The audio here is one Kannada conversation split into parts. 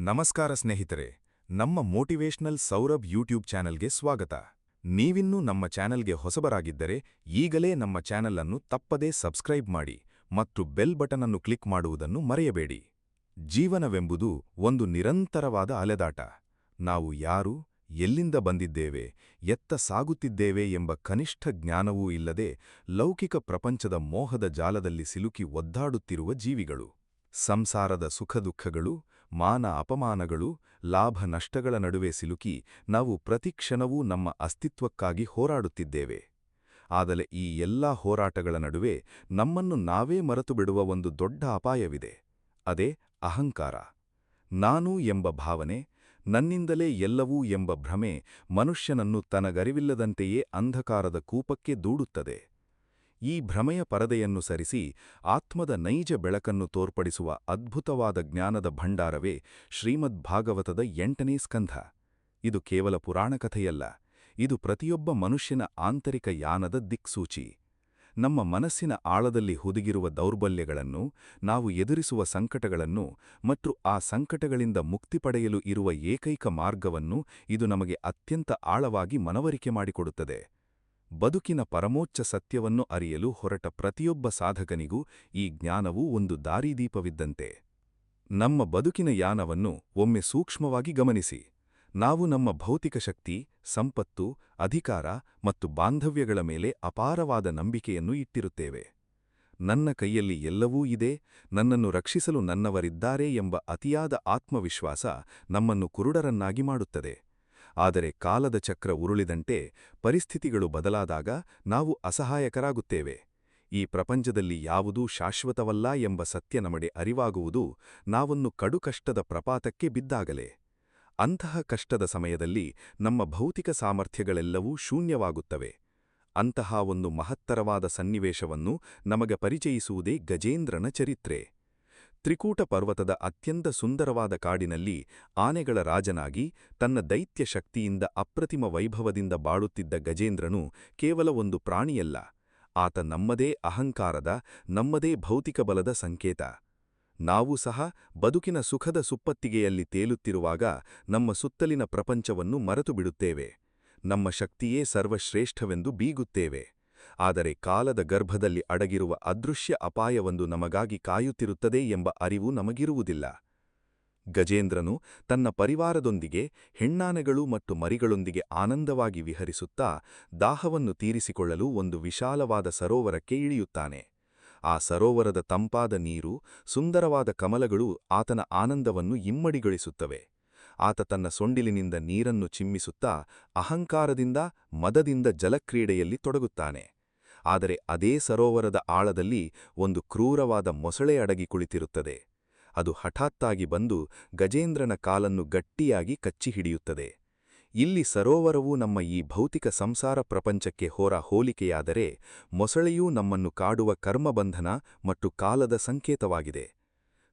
ನಮಸ್ಕಾರ ಸ್ನೇಹಿತರೆ, ನಮ್ಮ ಮೋಟಿವೇಶನಲ್ ಸೌರಭ್ ಯೂಟ್ಯೂಬ್ ಚಾನೆಲ್ಗೆ ಸ್ವಾಗತ. ನೀವಿನ್ನೂ ನಮ್ಮ ಚಾನೆಲ್ಗೆ ಹೊಸಬರಾಗಿದ್ದರೆ ಈಗಲೇ ನಮ್ಮ ಚಾನೆಲ್ ಅನ್ನು ತಪ್ಪದೇ ಸಬ್ಸ್ಕ್ರೈಬ್ ಮಾಡಿ ಮತ್ತು ಬೆಲ್ ಬಟನ್ ಅನ್ನು ಕ್ಲಿಕ್ ಮಾಡುವುದನ್ನು ಮರೆಯಬೇಡಿ. ಜೀವನವೆಂಬುದು ಒಂದು ನಿರಂತರವಾದ ಅಲೆದಾಟ. ನಾವು ಯಾರು, ಎಲ್ಲಿಂದ ಬಂದಿದ್ದೇವೆ, ಎತ್ತ ಸಾಗುತ್ತಿದ್ದೇವೆ ಎಂಬ ಕನಿಷ್ಠ ಜ್ಞಾನವೂ ಇಲ್ಲದೆ ಲೌಕಿಕ ಪ್ರಪಂಚದ ಮೋಹದ ಜಾಲದಲ್ಲಿ ಸಿಲುಕಿ ಒದ್ದಾಡುತ್ತಿರುವ ಜೀವಿಗಳು. ಸಂಸಾರದ ಸುಖದುಃಖಗಳು, ಮಾನ ಅಪಮಾನಗಳು, ಲಾಭ ನಷ್ಟಗಳ ನಡುವೆ ಸಿಲುಕಿ ನಾವು ಪ್ರತಿಕ್ಷಣವೂ ನಮ್ಮ ಅಸ್ತಿತ್ವಕ್ಕಾಗಿ ಹೋರಾಡುತ್ತಿದ್ದೇವೆ. ಆದರೆ ಈ ಎಲ್ಲಾ ಹೋರಾಟಗಳ ನಡುವೆ ನಮ್ಮನ್ನು ನಾವೇ ಮರೆತುಬಿಡುವ ಒಂದು ದೊಡ್ಡ ಅಪಾಯವಿದೆ. ಅದೇ ಅಹಂಕಾರ. ನಾನು ಎಂಬ ಭಾವನೆ, ನನ್ನಿಂದಲೇ ಎಲ್ಲವೂ ಎಂಬ ಭ್ರಮೆ ಮನುಷ್ಯನನ್ನು ತನಗರಿವಿಲ್ಲದಂತೆಯೇ ಅಂಧಕಾರದ ಕೂಪಕ್ಕೆ ದೂಡುತ್ತದೆ. ಈ ಭ್ರಮೆಯ ಪರದೆಯನ್ನು ಸರಿಸಿ ಆತ್ಮದ ನೈಜ ಬೆಳಕನ್ನು ತೋರ್ಪಡಿಸುವ ಅದ್ಭುತವಾದ ಜ್ಞಾನದ ಭಂಡಾರವೇ ಶ್ರೀಮದ್ ಭಾಗವತದ 8ನೇ ಸ್ಕಂಧ. ಇದು ಕೇವಲ ಪುರಾಣಕಥೆಯಲ್ಲ, ಇದು ಪ್ರತಿಯೊಬ್ಬ ಮನುಷ್ಯನ ಆಂತರಿಕ ಯಾನದ ದಿಕ್ಸೂಚಿ. ನಮ್ಮ ಮನಸ್ಸಿನ ಆಳದಲ್ಲಿ ಹುದುಗಿರುವ ದೌರ್ಬಲ್ಯಗಳನ್ನು, ನಾವು ಎದುರಿಸುವ ಸಂಕಟಗಳನ್ನು ಮತ್ತು ಆ ಸಂಕಟಗಳಿಂದ ಮುಕ್ತಿ ಪಡೆಯಲು ಇರುವ ಏಕೈಕ ಮಾರ್ಗವನ್ನು ಇದು ನಮಗೆ ಅತ್ಯಂತ ಆಳವಾಗಿ ಮನವರಿಕೆ ಮಾಡಿಕೊಡುತ್ತದೆ. ಬದುಕಿನ ಪರಮೋಚ್ಚ ಸತ್ಯವನ್ನು ಅರಿಯಲು ಹೊರಟ ಪ್ರತಿಯೊಬ್ಬ ಸಾಧಕನಿಗೂ ಈ ಜ್ಞಾನವು ಒಂದು ದಾರಿದೀಪವಿದ್ದಂತೆ. ನಮ್ಮ ಬದುಕಿನ ಯಾನವನ್ನು ಒಮ್ಮೆ ಸೂಕ್ಷ್ಮವಾಗಿ ಗಮನಿಸಿ. ನಾವು ನಮ್ಮ ಭೌತಿಕ ಶಕ್ತಿ, ಸಂಪತ್ತು, ಅಧಿಕಾರ ಮತ್ತು ಬಾಂಧವ್ಯಗಳ ಮೇಲೆ ಅಪಾರವಾದ ನಂಬಿಕೆಯನ್ನು ಇಟ್ಟಿರುತ್ತೇವೆ. ನನ್ನ ಕೈಯಲ್ಲಿ ಎಲ್ಲವೂ ಇದೆ, ನನ್ನನ್ನು ರಕ್ಷಿಸಲು ನನ್ನವರಿದ್ದಾರೆ ಎಂಬ ಅತಿಯಾದ ಆತ್ಮವಿಶ್ವಾಸ ನಮ್ಮನ್ನು ಕುರುಡರನ್ನಾಗಿ ಮಾಡುತ್ತದೆ. ಆದರೆ ಕಾಲದ ಚಕ್ರ ಉರುಳಿದಂತೆ, ಪರಿಸ್ಥಿತಿಗಳು ಬದಲಾದಾಗ ನಾವು ಅಸಹಾಯಕರಾಗುತ್ತೇವೆ. ಈ ಪ್ರಪಂಚದಲ್ಲಿ ಯಾವುದೂ ಶಾಶ್ವತವಲ್ಲ ಎಂಬ ಸತ್ಯ ನಮಗೆ ಅರಿವಾಗುವುದು ನಾವೊಂದು ಕಡುಕಷ್ಟದ ಪ್ರಪಾತಕ್ಕೆ ಬಿದ್ದಾಗಲೇ. ಅಂತಹ ಕಷ್ಟದ ಸಮಯದಲ್ಲಿ ನಮ್ಮ ಭೌತಿಕ ಸಾಮರ್ಥ್ಯಗಳೆಲ್ಲವೂ ಶೂನ್ಯವಾಗುತ್ತವೆ. ಅಂತಹ ಒಂದು ಮಹತ್ತರವಾದ ಸನ್ನಿವೇಶವನ್ನು ನಮಗೆ ಪರಿಚಯಿಸುವುದೇ ಗಜೇಂದ್ರನ ಚರಿತ್ರೆ. ತ್ರಿಕೂಟ ಪರ್ವತದ ಅತ್ಯಂತ ಸುಂದರವಾದ ಕಾಡಿನಲ್ಲಿ ಆನೆಗಳ ರಾಜನಾಗಿ ತನ್ನ ದೈತ್ಯ ಶಕ್ತಿಯಿಂದ ಅಪ್ರತಿಮ ವೈಭವದಿಂದ ಬಾಳುತ್ತಿದ್ದ ಗಜೇಂದ್ರನು ಕೇವಲ ಒಂದು ಪ್ರಾಣಿಯಲ್ಲ, ಆತ ನಮ್ಮದೇ ಅಹಂಕಾರದ, ನಮ್ಮದೇ ಭೌತಿಕ ಬಲದ ಸಂಕೇತ. ನಾವು ಸಹ ಬದುಕಿನ ಸುಖದ ಸುಪ್ಪತ್ತಿಗೆಯಲ್ಲಿ ತೇಲುತ್ತಿರುವಾಗ ನಮ್ಮ ಸುತ್ತಲಿನ ಪ್ರಪಂಚವನ್ನು ಮರೆತುಬಿಡುತ್ತೇವೆ. ನಮ್ಮ ಶಕ್ತಿಯೇ ಸರ್ವಶ್ರೇಷ್ಠವೆಂದು ಬೀಗುತ್ತೇವೆ. ಆದರೆ ಕಾಲದ ಗರ್ಭದಲ್ಲಿ ಅಡಗಿರುವ ಅದೃಶ್ಯ ಅಪಾಯವೊಂದು ನಮಗಾಗಿ ಕಾಯುತ್ತಿರುತ್ತದೆ ಎಂಬ ಅರಿವು ನಮಗಿರುವುದಿಲ್ಲ. ಗಜೇಂದ್ರನು ತನ್ನ ಪರಿವಾರದೊಂದಿಗೆ, ಹೆಣ್ಣಾನೆಗಳು ಮತ್ತು ಮರಿಗಳೊಂದಿಗೆ ಆನಂದವಾಗಿ ವಿಹರಿಸುತ್ತಾ ದಾಹವನ್ನು ತೀರಿಸಿಕೊಳ್ಳಲು ಒಂದು ವಿಶಾಲವಾದ ಸರೋವರಕ್ಕೆ ಇಳಿಯುತ್ತಾನೆ. ಆ ಸರೋವರದ ತಂಪಾದ ನೀರು, ಸುಂದರವಾದ ಕಮಲಗಳು ಆತನ ಆನಂದವನ್ನು ಇಮ್ಮಡಿಗೊಳಿಸುತ್ತವೆ. ಆತ ತನ್ನ ಸೊಂಡಿಲಿನಿಂದ ನೀರನ್ನು ಚಿಮ್ಮಿಸುತ್ತಾ ಅಹಂಕಾರದಿಂದ, ಮದದಿಂದ ಜಲಕ್ರೀಡೆಯಲ್ಲಿ ತೊಡಗುತ್ತಾನೆ. ಆದರೆ ಅದೇ ಸರೋವರದ ಆಳದಲ್ಲಿ ಒಂದು ಕ್ರೂರವಾದ ಮೊಸಳೆ ಅಡಗಿ ಕುಳಿತಿರುತ್ತದೆ. ಅದು ಹಠಾತ್ತಾಗಿ ಬಂದು ಗಜೇಂದ್ರನ ಕಾಲನ್ನು ಗಟ್ಟಿಯಾಗಿ ಕಚ್ಚಿಹಿಡಿಯುತ್ತದೆ. ಇಲ್ಲಿ ಸರೋವರವು ನಮ್ಮ ಈ ಭೌತಿಕ ಸಂಸಾರ ಪ್ರಪಂಚಕ್ಕೆ ಹೋಲಿಕೆಯಾದರೆ, ಮೊಸಳೆಯೂ ನಮ್ಮನ್ನು ಕಾಡುವ ಕರ್ಮಬಂಧನ ಮತ್ತು ಕಾಲದ ಸಂಕೇತವಾಗಿದೆ.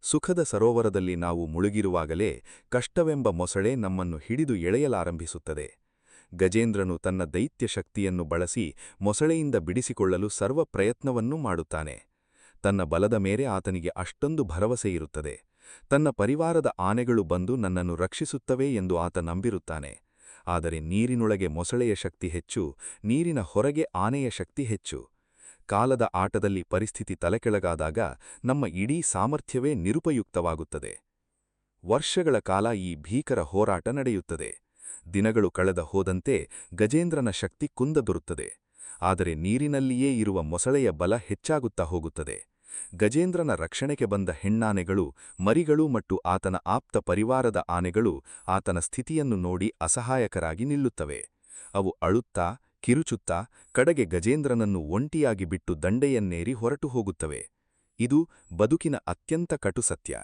ಸುಖದ ಸರೋವರದಲ್ಲಿ ನಾವು ಮುಳುಗಿರುವಾಗಲೇ ಕಷ್ಟವೆಂಬ ಮೊಸಳೆ ನಮ್ಮನ್ನು ಹಿಡಿದು ಎಳೆಯಲಾರಂಭಿಸುತ್ತದೆ. ಗಜೇಂದ್ರನು ತನ್ನ ದೈತ್ಯ ಶಕ್ತಿಯನ್ನು ಬಳಸಿ ಮೊಸಳೆಯಿಂದ ಬಿಡಿಸಿಕೊಳ್ಳಲು ಸರ್ವ ಪ್ರಯತ್ನವನ್ನೂ ಮಾಡುತ್ತಾನೆ. ತನ್ನ ಬಲದ ಮೇರೆ ಆತನಿಗೆ ಅಷ್ಟೊಂದು ಭರವಸೆಯಿರುತ್ತದೆ. ತನ್ನ ಪರಿವಾರದ ಆನೆಗಳು ಬಂದು ನನ್ನನ್ನು ರಕ್ಷಿಸುತ್ತವೆ ಎಂದು ಆತ ನಂಬಿರುತ್ತಾನೆ. ಆದರೆ ನೀರಿನೊಳಗೆ ಮೊಸಳೆಯ ಶಕ್ತಿ ಹೆಚ್ಚು, ನೀರಿನ ಹೊರಗೆ ಆನೆಯ ಶಕ್ತಿ ಹೆಚ್ಚು. ಕಾಲದ ಆಟದಲ್ಲಿ ಪರಿಸ್ಥಿತಿ ತಲೆಕೆಳಗಾದಾಗ ನಮ್ಮ ಇಡೀ ಸಾಮರ್ಥ್ಯವೇ ನಿರುಪಯುಕ್ತವಾಗುತ್ತದೆ. ವರ್ಷಗಳ ಕಾಲ ಈ ಭೀಕರ ಹೋರಾಟ ನಡೆಯುತ್ತದೆ. ದಿನಗಳು ಕಳೆದ ಹೋದಂತೆ ಗಜೇಂದ್ರನ ಶಕ್ತಿ ಕುಂದದೊರುತ್ತದೆ. ಆದರೆ ನೀರಿನಲ್ಲಿಯೇ ಇರುವ ಮೊಸಳೆಯ ಬಲ ಹೆಚ್ಚಾಗುತ್ತಾ ಹೋಗುತ್ತದೆ. ಗಜೇಂದ್ರನ ರಕ್ಷಣೆಗೆ ಬಂದ ಹೆಣ್ಣಾನೆಗಳು, ಮರಿಗಳು ಮತ್ತು ಆತನ ಆಪ್ತ ಪರಿವಾರದ ಆನೆಗಳು ಆತನ ಸ್ಥಿತಿಯನ್ನು ನೋಡಿ ಅಸಹಾಯಕರಾಗಿ ನಿಲ್ಲುತ್ತವೆ. ಅವು ಅಳುತ್ತಾ, ಕಿರುಚುತ್ತಾ ಕಡೆಗೆ ಗಜೇಂದ್ರನನ್ನು ಒಂಟಿಯಾಗಿ ಬಿಟ್ಟು ದಂಡೆಯನ್ನೇರಿ ಹೊರಟು ಹೋಗುತ್ತವೆ. ಇದು ಬದುಕಿನ ಅತ್ಯಂತ ಕಟು ಸತ್ಯ.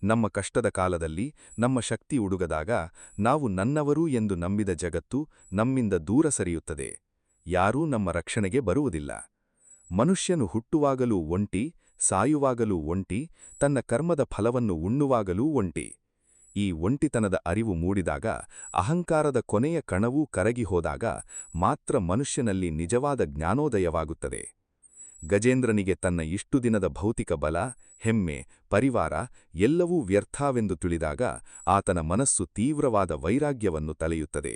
ನಮ್ಮ ಕಷ್ಟದ ಕಾಲದಲ್ಲಿ, ನಮ್ಮ ಶಕ್ತಿ ಉಡುಗದಾಗ, ನಾವು ನನ್ನವರು ಎಂದು ನಂಬಿದ ಜಗತ್ತು ನಮ್ಮಿಂದ ದೂರ ಸರಿಯುತ್ತದೆ. ಯಾರೂ ನಮ್ಮ ರಕ್ಷಣೆಗೆ ಬರುವುದಿಲ್ಲ. ಮನುಷ್ಯನು ಹುಟ್ಟುವಾಗಲೂ ಒಂಟಿ, ಸಾಯುವಾಗಲೂ ಒಂಟಿ, ತನ್ನ ಕರ್ಮದ ಫಲವನ್ನು ಉಣ್ಣುವಾಗಲೂ ಒಂಟಿ. ಈ ಒಂಟಿತನದ ಅರಿವು ಮೂಡಿದಾಗ, ಅಹಂಕಾರದ ಕೊನೆಯ ಕಣವೂ ಕರಗಿ ಹೋದಾಗ ಮಾತ್ರ ಮನುಷ್ಯನಲ್ಲಿ ನಿಜವಾದ ಜ್ಞಾನೋದಯವಾಗುತ್ತದೆ. ಗಜೇಂದ್ರನಿಗೆ ತನ್ನ ಇಷ್ಟು ದಿನದ ಭೌತಿಕ ಬಲ, ಹೆಮ್ಮೆ, ಪರಿವಾರ ಎಲ್ಲವೂ ವ್ಯರ್ಥವೆಂದು ತಿಳಿದಾಗ ಆತನ ಮನಸ್ಸು ತೀವ್ರವಾದ ವೈರಾಗ್ಯವನ್ನು ತಳೆಯುತ್ತದೆ.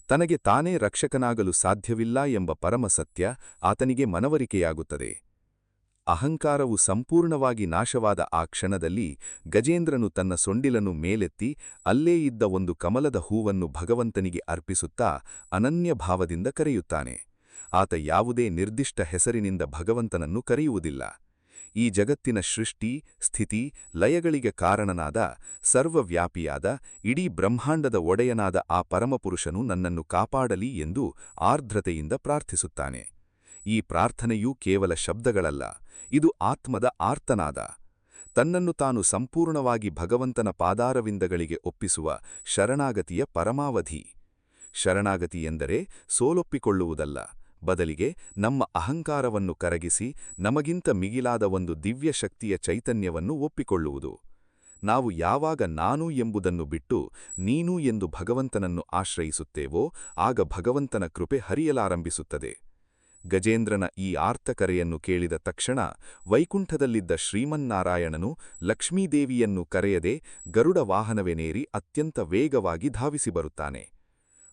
ತನಗೆ ತಾನೇ ರಕ್ಷಕನಾಗಲು ಸಾಧ್ಯವಿಲ್ಲ ಎಂಬ ಪರಮಸತ್ಯ ಆತನಿಗೆ ಮನವರಿಕೆಯಾಗುತ್ತದೆ. ಅಹಂಕಾರವು ಸಂಪೂರ್ಣವಾಗಿ ನಾಶವಾದ ಆ ಕ್ಷಣದಲ್ಲಿ ಗಜೇಂದ್ರನು ತನ್ನ ಸೊಂಡಿಲನ್ನು ಮೇಲೆತ್ತಿ ಅಲ್ಲೇ ಇದ್ದ ಒಂದು ಕಮಲದ ಹೂವನ್ನು ಭಗವಂತನಿಗೆ ಅರ್ಪಿಸುತ್ತಾ ಅನನ್ಯ ಭಾವದಿಂದ ಕರೆಯುತ್ತಾನೆ. ಆತ ಯಾವುದೇ ನಿರ್ದಿಷ್ಟ ಹೆಸರಿನಿಂದ ಭಗವಂತನನ್ನು ಕರೆಯುವುದಿಲ್ಲ. ಈ ಜಗತ್ತಿನ ಸೃಷ್ಟಿ, ಸ್ಥಿತಿ, ಲಯಗಳಿಗೆ ಕಾರಣನಾದ, ಸರ್ವವ್ಯಾಪಿಯಾದ, ಇಡೀ ಬ್ರಹ್ಮಾಂಡದ ಒಡೆಯನಾದ ಆ ಪರಮಪುರುಷನು ನನ್ನನ್ನು ಕಾಪಾಡಲಿ ಎಂದು ಆರ್ದ್ರತೆಯಿಂದ ಪ್ರಾರ್ಥಿಸುತ್ತಾನೆ. ಈ ಪ್ರಾರ್ಥನೆಯೂ ಕೇವಲ ಶಬ್ದಗಳಲ್ಲ, ಇದು ಆತ್ಮದ ಆರ್ತನಾದ. ತನ್ನನ್ನು ತಾನು ಸಂಪೂರ್ಣವಾಗಿ ಭಗವಂತನ ಪಾದಾರವಿಂದಗಳಿಗೆ ಒಪ್ಪಿಸುವ ಶರಣಾಗತಿಯ ಪರಮಾವಧಿ. ಶರಣಾಗತಿ ಎಂದರೆ ಸೋಲೊಪ್ಪಿಕೊಳ್ಳುವುದಲ್ಲ, ಬದಲಿಗೆ ನಮ್ಮ ಅಹಂಕಾರವನ್ನು ಕರಗಿಸಿ ನಮಗಿಂತ ಮಿಗಿಲಾದ ಒಂದು ದಿವ್ಯ ಶಕ್ತಿಯ ಚೈತನ್ಯವನ್ನು ಒಪ್ಪಿಕೊಳ್ಳುವುದು. ನಾವು ಯಾವಾಗ ನಾನು ಎಂಬುದನ್ನು ಬಿಟ್ಟು ನೀನು ಎಂದು ಭಗವಂತನನ್ನು ಆಶ್ರಯಿಸುತ್ತೇವೋ ಆಗ ಭಗವಂತನ ಕೃಪೆ ಹರಿಯಲಾರಂಭಿಸುತ್ತದೆ. ಗಜೇಂದ್ರನ ಈ ಆರ್ತಕರೆಯನ್ನು ಕೇಳಿದ ತಕ್ಷಣ ವೈಕುಂಠದಲ್ಲಿದ್ದ ಶ್ರೀಮನ್ನಾರಾಯಣನು ಲಕ್ಷ್ಮೀದೇವಿಯನ್ನು ಕರೆಯದೆ ಗರುಡ ವಾಹನವೆನೇರಿ ಅತ್ಯಂತ ವೇಗವಾಗಿ ಧಾವಿಸಿ ಬರುತ್ತಾನೆ.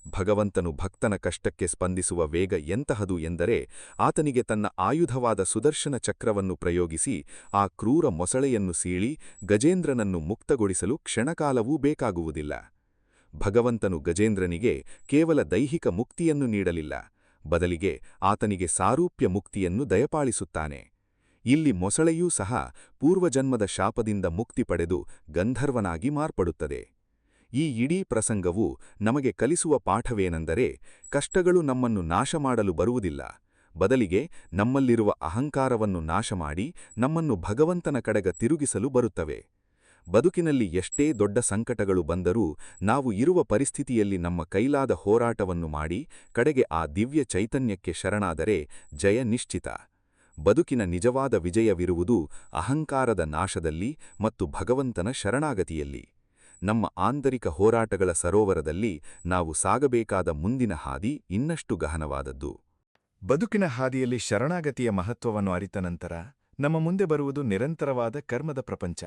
ಭಗವಂತನು ಭಕ್ತನ ಕಷ್ಟಕ್ಕೆ ಸ್ಪಂದಿಸುವ ವೇಗ ಎಂತಹದು ಎಂದರೆ ಆತನಿಗೆ ತನ್ನ ಆಯುಧವಾದ ಸುದರ್ಶನ ಚಕ್ರವನ್ನು ಪ್ರಯೋಗಿಸಿ ಆ ಕ್ರೂರ ಮೊಸಳೆಯನ್ನು ಸೀಳಿ ಗಜೇಂದ್ರನನ್ನು ಮುಕ್ತಗೊಳಿಸಲು ಕ್ಷಣಕಾಲವೂ ಬೇಕಾಗುವುದಿಲ್ಲ. ಭಗವಂತನು ಗಜೇಂದ್ರನಿಗೆ ಕೇವಲ ದೈಹಿಕ ಮುಕ್ತಿಯನ್ನು ನೀಡಲಿಲ್ಲ, ಬದಲಿಗೆ ಆತನಿಗೆ ಸಾರೂಪ್ಯ ಮುಕ್ತಿಯನ್ನು ದಯಪಾಲಿಸುತ್ತಾನೆ. ಇಲ್ಲಿ ಮೊಸಳೆಯೂ ಸಹ ಪೂರ್ವಜನ್ಮದ ಶಾಪದಿಂದ ಮುಕ್ತಿ ಪಡೆದು ಗಂಧರ್ವನಾಗಿ ಮಾರ್ಪಡುತ್ತದೆ. ಈ ಇಡೀ ಪ್ರಸಂಗವು ನಮಗೆ ಕಲಿಸುವ ಪಾಠವೇನೆಂದರೆ ಕಷ್ಟಗಳು ನಮ್ಮನ್ನು ನಾಶ ಮಾಡಲು ಬರುವುದಿಲ್ಲ, ಬದಲಿಗೆ ನಮ್ಮಲ್ಲಿರುವ ಅಹಂಕಾರವನ್ನು ನಾಶಮಾಡಿ ನಮ್ಮನ್ನು ಭಗವಂತನ ಕಡೆಗೆ ತಿರುಗಿಸಲು ಬರುತ್ತವೆ. ಬದುಕಿನಲ್ಲಿ ಎಷ್ಟೇ ದೊಡ್ಡ ಸಂಕಟಗಳು ಬಂದರೂ ನಾವು ಇರುವ ಪರಿಸ್ಥಿತಿಯಲ್ಲಿ ನಮ್ಮ ಕೈಲಾದ ಹೋರಾಟವನ್ನು ಮಾಡಿ ಕಡೆಗೆ ಆ ದಿವ್ಯ ಚೈತನ್ಯಕ್ಕೆ ಶರಣಾದರೆ ಜಯ ನಿಶ್ಚಿತ. ಬದುಕಿನ ನಿಜವಾದ ವಿಜಯವಿರುವುದು ಅಹಂಕಾರದ ನಾಶದಲ್ಲಿ ಮತ್ತು ಭಗವಂತನ ಶರಣಾಗತಿಯಲ್ಲಿ. ನಮ್ಮ ಆಂತರಿಕ ಹೋರಾಟಗಳ ಸರೋವರದಲ್ಲಿ ನಾವು ಸಾಗಬೇಕಾದ ಮುಂದಿನ ಹಾದಿ ಇನ್ನಷ್ಟು ಗಹನವಾದದ್ದು. ಬದುಕಿನ ಹಾದಿಯಲ್ಲಿ ಶರಣಾಗತಿಯ ಮಹತ್ವವನ್ನು ಅರಿತ ನಂತರ ನಮ್ಮ ಮುಂದೆ ಬರುವುದು ನಿರಂತರವಾದ ಕರ್ಮದ ಪ್ರಪಂಚ.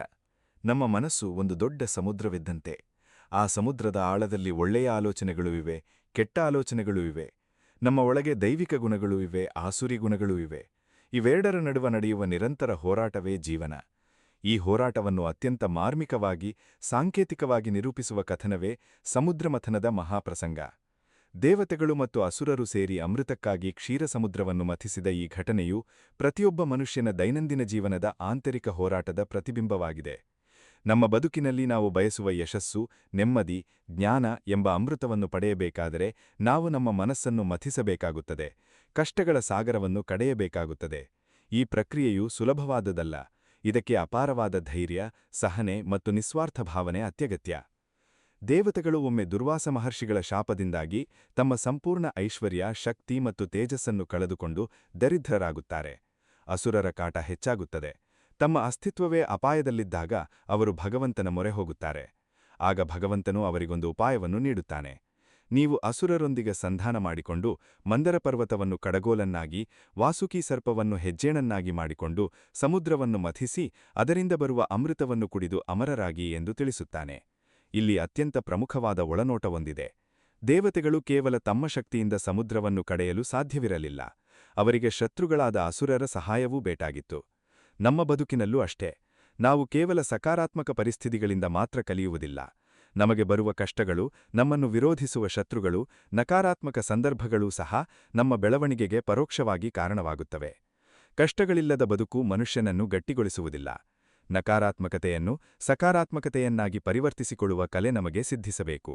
ನಮ್ಮ ಮನಸ್ಸು ಒಂದು ದೊಡ್ಡ ಸಮುದ್ರವಿದ್ದಂತೆ. ಆ ಸಮುದ್ರದ ಆಳದಲ್ಲಿ ಒಳ್ಳೆಯ ಆಲೋಚನೆಗಳೂ ಇವೆ, ಕೆಟ್ಟ ಆಲೋಚನೆಗಳೂ ಇವೆ. ನಮ್ಮ ಒಳಗೆ ದೈವಿಕ ಗುಣಗಳೂ ಇವೆ, ಆಸುರಿ ಗುಣಗಳೂ ಇವೆ. ಇವೆರಡರ ನಡುವೆ ನಡೆಯುವ ನಿರಂತರ ಹೋರಾಟವೇ ಜೀವನ. ಈ ಹೋರಾಟವನ್ನು ಅತ್ಯಂತ ಮಾರ್ಮಿಕವಾಗಿ, ಸಾಂಕೇತಿಕವಾಗಿ ನಿರೂಪಿಸುವ ಕಥನವೇ ಸಮುದ್ರಮಥನದ ಮಹಾಪ್ರಸಂಗ. ದೇವತೆಗಳು ಮತ್ತು ಅಸುರರು ಸೇರಿ ಅಮೃತಕ್ಕಾಗಿ ಕ್ಷೀರಸಮುದ್ರವನ್ನು ಮಥಿಸಿದ ಈ ಘಟನೆಯು ಪ್ರತಿಯೊಬ್ಬ ಮನುಷ್ಯನ ದೈನಂದಿನ ಜೀವನದ ಆಂತರಿಕ ಹೋರಾಟದ ಪ್ರತಿಬಿಂಬವಾಗಿದೆ. ನಮ್ಮ ಬದುಕಿನಲ್ಲಿ ನಾವು ಬಯಸುವ ಯಶಸ್ಸು, ನೆಮ್ಮದಿ, ಜ್ಞಾನ ಎಂಬ ಅಮೃತವನ್ನು ಪಡೆಯಬೇಕಾದರೆ ನಾವು ನಮ್ಮ ಮನಸ್ಸನ್ನು ಮಥಿಸಬೇಕಾಗುತ್ತದೆ, ಕಷ್ಟಗಳ ಸಾಗರವನ್ನು ಕಡೆಯಬೇಕಾಗುತ್ತದೆ. ಈ ಪ್ರಕ್ರಿಯೆಯು ಸುಲಭವಾದದಲ್ಲ. ಇದಕ್ಕೆ ಅಪಾರವಾದ ಧೈರ್ಯ, ಸಹನೆ ಮತ್ತು ನಿಸ್ವಾರ್ಥ ಭಾವನೆ ಅತ್ಯಗತ್ಯ. ದೇವತೆಗಳು ಒಮ್ಮೆ ದುರ್ವಾಸ ಮಹರ್ಷಿಗಳ ಶಾಪದಿಂದಾಗಿ ತಮ್ಮ ಸಂಪೂರ್ಣ ಐಶ್ವರ್ಯ, ಶಕ್ತಿ ಮತ್ತು ತೇಜಸ್ಸನ್ನು ಕಳೆದುಕೊಂಡು ದರಿದ್ರರಾಗುತ್ತಾರೆ. ಅಸುರರ ಕಾಟ ಹೆಚ್ಚಾಗುತ್ತದೆ. ತಮ್ಮ ಅಸ್ತಿತ್ವವೇ ಅಪಾಯದಲ್ಲಿದ್ದಾಗ ಅವರು ಭಗವಂತನ ಮೊರೆ ಹೋಗುತ್ತಾರೆ. ಆಗ ಭಗವಂತನು ಅವರಿಗೊಂದು ಉಪಾಯವನ್ನು ನೀಡುತ್ತಾನೆ. ನೀವು ಅಸುರರೊಂದಿಗೆ ಸಂಧಾನ ಮಾಡಿಕೊಂಡು ಮಂದರ ಪರ್ವತವನ್ನು ಕಡಗೋಲನ್ನಾಗಿ, ವಾಸುಕಿ ಸರ್ಪವನ್ನು ಹೆಜ್ಜೇಣನ್ನಾಗಿ ಮಾಡಿಕೊಂಡು ಸಮುದ್ರವನ್ನು ಮಥಿಸಿ ಅದರಿಂದ ಬರುವ ಅಮೃತವನ್ನು ಕುಡಿದು ಅಮರರಾಗಿ ಎಂದು ತಿಳಿಸುತ್ತಾನೆ. ಇಲ್ಲಿ ಅತ್ಯಂತ ಪ್ರಮುಖವಾದ ಒಳನೋಟವೊಂದಿದೆ. ದೇವತೆಗಳು ಕೇವಲ ತಮ್ಮ ಶಕ್ತಿಯಿಂದ ಸಮುದ್ರವನ್ನು ಕಡೆಯಲು ಸಾಧ್ಯವಿರಲಿಲ್ಲ. ಅವರಿಗೆ ಶತ್ರುಗಳಾದ ಅಸುರರ ಸಹಾಯವೂ ಬೇಕಾಗಿತ್ತು. ನಮ್ಮ ಬದುಕಿನಲ್ಲೂ ಅಷ್ಟೇ. ನಾವು ಕೇವಲ ಸಕಾರಾತ್ಮಕ ಪರಿಸ್ಥಿತಿಗಳಿಂದ ಮಾತ್ರ ಕಲಿಯುವುದಿಲ್ಲ. ನಮಗೆ ಬರುವ ಕಷ್ಟಗಳು, ನಮ್ಮನ್ನು ವಿರೋಧಿಸುವ ಶತ್ರುಗಳು, ನಕಾರಾತ್ಮಕ ಸಂದರ್ಭಗಳೂ ಸಹ ನಮ್ಮ ಬೆಳವಣಿಗೆಗೆ ಪರೋಕ್ಷವಾಗಿ ಕಾರಣವಾಗುತ್ತವೆ. ಕಷ್ಟಗಳಿಲ್ಲದ ಬದುಕು ಮನುಷ್ಯನನ್ನು ಗಟ್ಟಿಗೊಳಿಸುವುದಿಲ್ಲ. ನಕಾರಾತ್ಮಕತೆಯನ್ನು ಸಕಾರಾತ್ಮಕತೆಯನ್ನಾಗಿ ಪರಿವರ್ತಿಸಿಕೊಳ್ಳುವ ಕಲೆ ನಮಗೆ ಸಿದ್ಧಿಸಬೇಕು.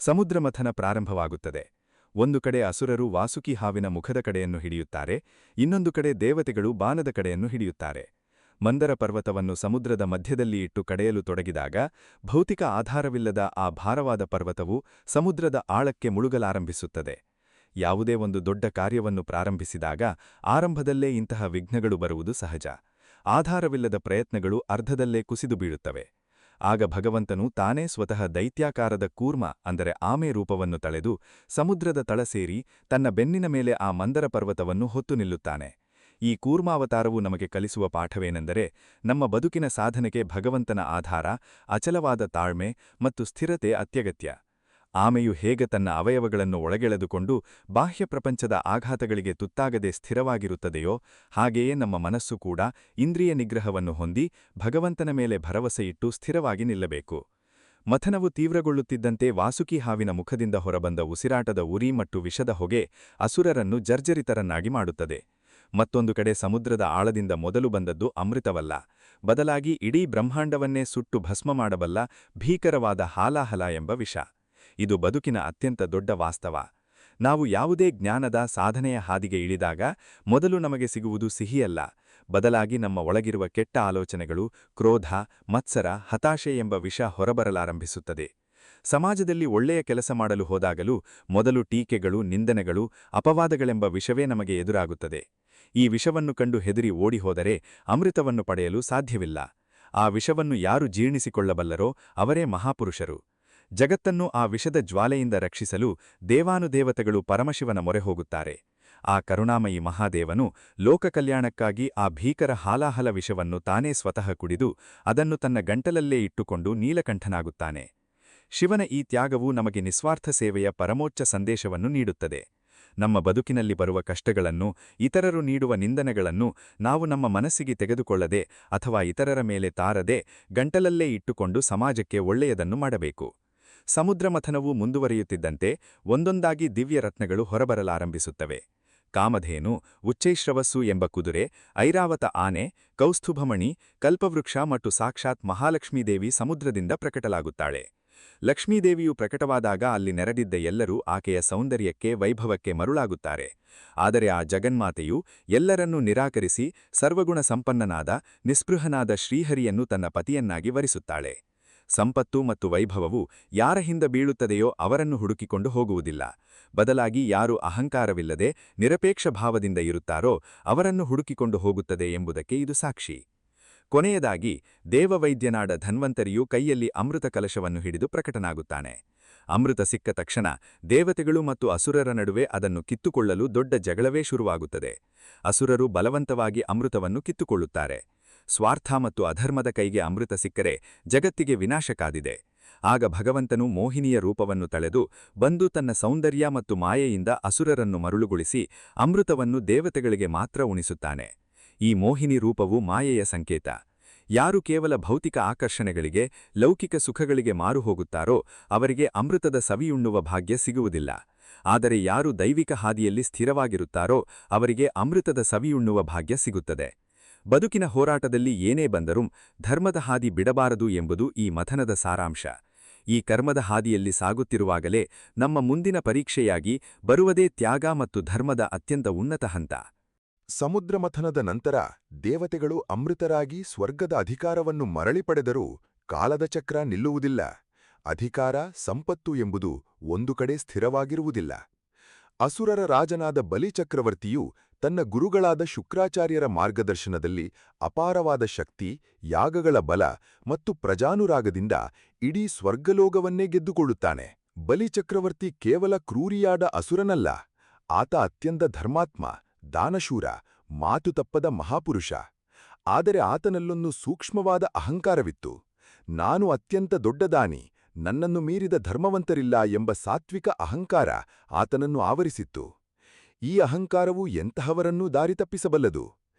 ಸಮುದ್ರಮಥನ ಪ್ರಾರಂಭವಾಗುತ್ತದೆ. ಒಂದು ಕಡೆ ಅಸುರರು ವಾಸುಕಿ ಹಾವಿನ ಮುಖದ ಕಡೆಯನ್ನು ಹಿಡಿಯುತ್ತಾರೆ, ಇನ್ನೊಂದು ಕಡೆ ದೇವತೆಗಳು ಬಾನದ ಕಡೆಯನ್ನು ಹಿಡಿಯುತ್ತಾರೆ. ಮಂದರ ಪರ್ವತವನ್ನು ಸಮುದ್ರದ ಮಧ್ಯದಲ್ಲಿ ಇಟ್ಟು ಕಡೆಯಲು ತೊಡಗಿದಾಗ ಭೌತಿಕ ಆಧಾರವಿಲ್ಲದ ಆ ಭಾರವಾದ ಪರ್ವತವು ಸಮುದ್ರದ ಆಳಕ್ಕೆ ಮುಳುಗಲಾರಂಭಿಸುತ್ತದೆ. ಯಾವುದೇ ಒಂದು ದೊಡ್ಡ ಕಾರ್ಯವನ್ನು ಪ್ರಾರಂಭಿಸಿದಾಗ ಆರಂಭದಲ್ಲೇ ಇಂತಹ ವಿಘ್ನಗಳು ಬರುವುದು ಸಹಜ. ಆಧಾರವಿಲ್ಲದ ಪ್ರಯತ್ನಗಳು ಅರ್ಧದಲ್ಲೇ ಕುಸಿದು ಬೀಳುತ್ತವೆ. ಆಗ ಭಗವಂತನು ತಾನೇ ಸ್ವತಃ ದೈತ್ಯಾಕಾರದ ಕೂರ್ಮ ಅಂದರೆ ಆಮೆ ರೂಪವನ್ನು ತಳೆದು ಸಮುದ್ರದ ತಳ ಸೇರಿ ತನ್ನ ಬೆನ್ನಿನ ಮೇಲೆ ಆ ಮಂದರ ಪರ್ವತವನ್ನು ಹೊತ್ತು ನಿಲ್ಲುತ್ತಾನೆ. ಈ ಕೂರ್ಮಾವತಾರವು ನಮಗೆ ಕಲಿಸುವ ಪಾಠವೇನೆಂದರೆ ನಮ್ಮ ಬದುಕಿನ ಸಾಧನೆಗೆ ಭಗವಂತನ ಆಧಾರ, ಅಚಲವಾದ ತಾಳ್ಮೆ ಮತ್ತು ಸ್ಥಿರತೆ ಅತ್ಯಗತ್ಯ. ಆಮೆಯು ಹೇಗೆ ತನ್ನ ಅವಯವಗಳನ್ನು ಒಳಗೆಳೆದುಕೊಂಡು ಬಾಹ್ಯ ಪ್ರಪಂಚದ ಆಘಾತಗಳಿಗೆ ತುತ್ತಾಗದೆ ಸ್ಥಿರವಾಗಿರುತ್ತದೆಯೋ ಹಾಗೆಯೇ ನಮ್ಮ ಮನಸ್ಸು ಕೂಡ ಇಂದ್ರಿಯ ನಿಗ್ರಹವನ್ನು ಹೊಂದಿ ಭಗವಂತನ ಮೇಲೆ ಭರವಸೆಯಿಟ್ಟು ಸ್ಥಿರವಾಗಿ ನಿಲ್ಲಬೇಕು. ಮಥನವು ತೀವ್ರಗೊಳ್ಳುತ್ತಿದ್ದಂತೆ ವಾಸುಕಿ ಹಾವಿನ ಮುಖದಿಂದ ಹೊರಬಂದ ಉಸಿರಾಟದ ಉರಿ ಮತ್ತು ವಿಷದ ಹೊಗೆ ಅಸುರರನ್ನು ಜರ್ಜರಿತರನ್ನಾಗಿ ಮಾಡುತ್ತದೆ. ಮತ್ತೊಂದು ಕಡೆ ಸಮುದ್ರದ ಆಳದಿಂದ ಮೊದಲು ಬಂದದ್ದು ಅಮೃತವಲ್ಲ, ಬದಲಾಗಿ ಇಡೀ ಬ್ರಹ್ಮಾಂಡವನ್ನೇ ಸುಟ್ಟು ಭಸ್ಮ ಮಾಡಬಲ್ಲ ಭೀಕರವಾದ ಹಾಲಾಹಲ ಎಂಬ ವಿಷ. ಇದು ಬದುಕಿನ ಅತ್ಯಂತ ದೊಡ್ಡ ವಾಸ್ತವ. ನಾವು ಯಾವುದೇ ಜ್ಞಾನದ ಸಾಧನೆಯ ಹಾದಿಗೆ ಇಳಿದಾಗ ಮೊದಲು ನಮಗೆ ಸಿಗುವುದು ಸಿಹಿಯಲ್ಲ, ಬದಲಾಗಿ ನಮ್ಮ ಒಳಗಿರುವ ಕೆಟ್ಟ ಆಲೋಚನೆಗಳು, ಕ್ರೋಧ, ಮತ್ಸರ, ಹತಾಶೆ ಎಂಬ ವಿಷ ಹೊರಬರಲಾರಂಭಿಸುತ್ತದೆ. ಸಮಾಜದಲ್ಲಿ ಒಳ್ಳೆಯ ಕೆಲಸ ಮಾಡಲು ಹೋದಾಗಲೂ ಮೊದಲು ಟೀಕೆಗಳು, ನಿಂದನೆಗಳು, ಅಪವಾದಗಳೆಂಬ ವಿಷವೇ ನಮಗೆ ಎದುರಾಗುತ್ತದೆ. ಈ ವಿಷವನ್ನು ಕಂಡು ಹೆದರಿ ಓಡಿಹೋದರೆ ಅಮೃತವನ್ನು ಪಡೆಯಲು ಸಾಧ್ಯವಿಲ್ಲ. ಆ ವಿಷವನ್ನು ಯಾರು ಜೀರ್ಣಿಸಿಕೊಳ್ಳಬಲ್ಲರೋ ಅವರೇ ಮಹಾಪುರುಷರು. ಜಗತ್ತನ್ನು ಆ ವಿಷದ ಜ್ವಾಲೆಯಿಂದ ರಕ್ಷಿಸಲು ದೇವಾನುದೇವತೆಗಳು ಪರಮಶಿವನ ಮೊರೆ ಹೋಗುತ್ತಾರೆ. ಆ ಕರುಣಾಮಯಿ ಮಹಾದೇವನು ಲೋಕಕಲ್ಯಾಣಕ್ಕಾಗಿ ಆ ಭೀಕರ ಹಾಲಾಹಲ ವಿಷವನ್ನು ತಾನೇ ಸ್ವತಃ ಕುಡಿದು ಅದನ್ನು ತನ್ನ ಗಂಟಲಲ್ಲೇ ಇಟ್ಟುಕೊಂಡು ನೀಲಕಂಠನಾಗುತ್ತಾನೆ. ಶಿವನ ಈ ತ್ಯಾಗವು ನಮಗೆ ನಿಸ್ವಾರ್ಥ ಸೇವೆಯ ಪರಮೋಚ್ಚ ಸಂದೇಶವನ್ನು ನೀಡುತ್ತದೆ. ನಮ್ಮ ಬದುಕಿನಲ್ಲಿ ಬರುವ ಕಷ್ಟಗಳನ್ನು, ಇತರರು ನೀಡುವ ನಿಂದನೆಗಳನ್ನು ನಾವು ನಮ್ಮ ಮನಸ್ಸಿಗೆ ತೆಗೆದುಕೊಳ್ಳದೆ ಅಥವಾ ಇತರರ ಮೇಲೆ ತಾರದೆ ಗಂಟಲಲ್ಲೇ ಇಟ್ಟುಕೊಂಡು ಸಮಾಜಕ್ಕೆ ಒಳ್ಳೆಯದನ್ನು ಮಾಡಬೇಕು. ಸಮುದ್ರಮಥನವು ಮುಂದುವರಿಯುತ್ತಿದ್ದಂತೆ ಒಂದೊಂದಾಗಿ ದಿವ್ಯರತ್ನಗಳು ಹೊರಬರಲಾರಂಭಿಸುತ್ತವೆ. ಕಾಮಧೇನು, ಉಚ್ಚೈಶ್ರವಸ್ಸು ಎಂಬ ಕುದುರೆ, ಐರಾವತ ಆನೆ, ಕೌಸ್ತುಭಮಣಿ, ಕಲ್ಪವೃಕ್ಷ ಮತ್ತು ಸಾಕ್ಷಾತ್ ಮಹಾಲಕ್ಷ್ಮೀದೇವಿ ಸಮುದ್ರದಿಂದ ಪ್ರಕಟಲಾಗುತ್ತಾಳೆ. ಲಕ್ಷ್ಮೀದೇವಿಯು ಪ್ರಕಟವಾದಾಗ ಅಲ್ಲಿ ನೆರೆದಿದ್ದ ಎಲ್ಲರೂ ಆಕೆಯ ಸೌಂದರ್ಯಕ್ಕೆ, ವೈಭವಕ್ಕೆ ಮರುಳಾಗುತ್ತಾರೆ. ಆದರೆ ಆ ಜಗನ್ಮಾತೆಯು ಎಲ್ಲರನ್ನೂ ನಿರಾಕರಿಸಿ ಸರ್ವಗುಣ ಸಂಪನ್ನನಾದ, ನಿಸ್ಪೃಹನಾದ ಶ್ರೀಹರಿಯನ್ನು ತನ್ನ ಪತಿಯನ್ನಾಗಿ ವರಿಸುತ್ತಾಳೆ. ಸಂಪತ್ತು ಮತ್ತು ವೈಭವವು ಯಾರ ಹಿಂದ ಬೀಳುತ್ತದೆಯೋ ಅವರನ್ನು ಹುಡುಕಿಕೊಂಡು ಹೋಗುವುದಿಲ್ಲ, ಬದಲಾಗಿ ಯಾರು ಅಹಂಕಾರವಿಲ್ಲದೆ ನಿರಪೇಕ್ಷ ಭಾವದಿಂದ ಇರುತ್ತಾರೋ ಅವರನ್ನು ಹುಡುಕಿಕೊಂಡು ಹೋಗುತ್ತದೆ ಎಂಬುದಕ್ಕೆ ಇದು ಸಾಕ್ಷಿ. ಕೊನೆಯದಾಗಿ ದೇವವೈದ್ಯನಾದ ಧನ್ವಂತರಿಯು ಕೈಯಲ್ಲಿ ಅಮೃತ ಕಲಶವನ್ನು ಹಿಡಿದು ಪ್ರಕಟನಾಗುತ್ತಾನೆ. ಅಮೃತ ಸಿಕ್ಕ ತಕ್ಷಣ ದೇವತೆಗಳು ಮತ್ತು ಅಸುರರ ನಡುವೆ ಅದನ್ನು ಕಿತ್ತುಕೊಳ್ಳಲು ದೊಡ್ಡ ಜಗಳವೇ ಶುರುವಾಗುತ್ತದೆ. ಅಸುರರು ಬಲವಂತವಾಗಿ ಅಮೃತವನ್ನು ಕಿತ್ತುಕೊಳ್ಳುತ್ತಾರೆ. ಸ್ವಾರ್ಥ ಮತ್ತು ಅಧರ್ಮದ ಕೈಗೆ ಅಮೃತ ಸಿಕ್ಕರೆ ಜಗತ್ತಿಗೆ ವಿನಾಶ ಕಾದಿದೆ. ಆಗ ಭಗವಂತನು ಮೋಹಿನಿಯ ರೂಪವನ್ನು ತಳೆದು ಬಂದು ತನ್ನ ಸೌಂದರ್ಯ ಮತ್ತು ಮಾಯೆಯಿಂದ ಅಸುರರನ್ನು ಮರುಳುಗೊಳಿಸಿ ಅಮೃತವನ್ನು ದೇವತೆಗಳಿಗೆ ಮಾತ್ರ ಉಣಿಸುತ್ತಾನೆ. ಈ ಮೋಹಿನಿ ರೂಪವು ಮಾಯೆಯ ಸಂಕೇತ. ಯಾರು ಕೇವಲ ಭೌತಿಕ ಆಕರ್ಷಣೆಗಳಿಗೆ, ಲೌಕಿಕ ಸುಖಗಳಿಗೆ ಮಾರು ಹೋಗುತ್ತಾರೋ ಅವರಿಗೆ ಅಮೃತದ ಸವಿಯುಣ್ಣುವ ಭಾಗ್ಯ ಸಿಗುವುದಿಲ್ಲ. ಆದರೆ ಯಾರು ದೈವಿಕ ಹಾದಿಯಲ್ಲಿ ಸ್ಥಿರವಾಗಿರುತ್ತಾರೋ ಅವರಿಗೆ ಅಮೃತದ ಸವಿಯುಣ್ಣುವ ಭಾಗ್ಯ ಸಿಗುತ್ತದೆ. ಬದುಕಿನ ಹೋರಾಟದಲ್ಲಿ ಏನೇ ಬಂದರೂ ಧರ್ಮದ ಹಾದಿ ಬಿಡಬಾರದು ಎಂಬುದು ಈ ಮಥನದ ಸಾರಾಂಶ. ಈ ಕರ್ಮದ ಹಾದಿಯಲ್ಲಿ ಸಾಗುತ್ತಿರುವಾಗಲೇ ನಮ್ಮ ಮುಂದಿನ ಪರೀಕ್ಷೆಯಾಗಿ ಬರುವುದೇ ತ್ಯಾಗ ಮತ್ತು ಧರ್ಮದ ಅತ್ಯಂತ ಉನ್ನತ ಹಂತ. ಸಮುದ್ರಮಥನದ ನಂತರ ದೇವತೆಗಳು ಅಮೃತರಾಗಿ ಸ್ವರ್ಗದ ಅಧಿಕಾರವನ್ನು ಮರಳಿ ಪಡೆದರೂ ಕಾಲದ ಚಕ್ರ ನಿಲ್ಲುವುದಿಲ್ಲ. ಅಧಿಕಾರ, ಸಂಪತ್ತು ಎಂಬುದು ಒಂದು ಕಡೆ ಸ್ಥಿರವಾಗಿರುವುದಿಲ್ಲ. ಅಸುರರ ರಾಜನಾದ ಬಲಿಚಕ್ರವರ್ತಿಯು ತನ್ನ ಗುರುಗಳಾದ ಶುಕ್ರಾಚಾರ್ಯರ ಮಾರ್ಗದರ್ಶನದಲ್ಲಿ ಅಪಾರವಾದ ಶಕ್ತಿ, ಯಾಗಗಳ ಬಲ ಮತ್ತು ಪ್ರಜಾನುರಾಗದಿಂದ ಇಡೀ ಸ್ವರ್ಗಲೋಕವನ್ನೇ ಗೆದ್ದುಕೊಳ್ಳುತ್ತಾನೆ. ಬಲಿಚಕ್ರವರ್ತಿ ಕೇವಲ ಕ್ರೂರಿಯಾದ ಅಸುರನಲ್ಲ, ಆತ ಅತ್ಯಂತ ಧರ್ಮಾತ್ಮ, ದಾನಶೂರ, ಮಾತು ತಪ್ಪದ ಮಹಾಪುರುಷ. ಆದರೆ ಆತನಲ್ಲೊಂದು ಸೂಕ್ಷ್ಮವಾದ ಅಹಂಕಾರವಿತ್ತು. ನಾನು ಅತ್ಯಂತ ದೊಡ್ಡ ದಾನಿ, ನನ್ನನ್ನು ಮೀರಿದ ಧರ್ಮವಂತರಿಲ್ಲ ಎಂಬ ಸಾತ್ವಿಕ ಅಹಂಕಾರ ಆತನನ್ನು ಆವರಿಸಿತ್ತು. ಈ ಅಹಂಕಾರವು ಎಂತಹವರನ್ನೂ ದಾರಿತಪ್ಪಿಸಬಲ್ಲದು.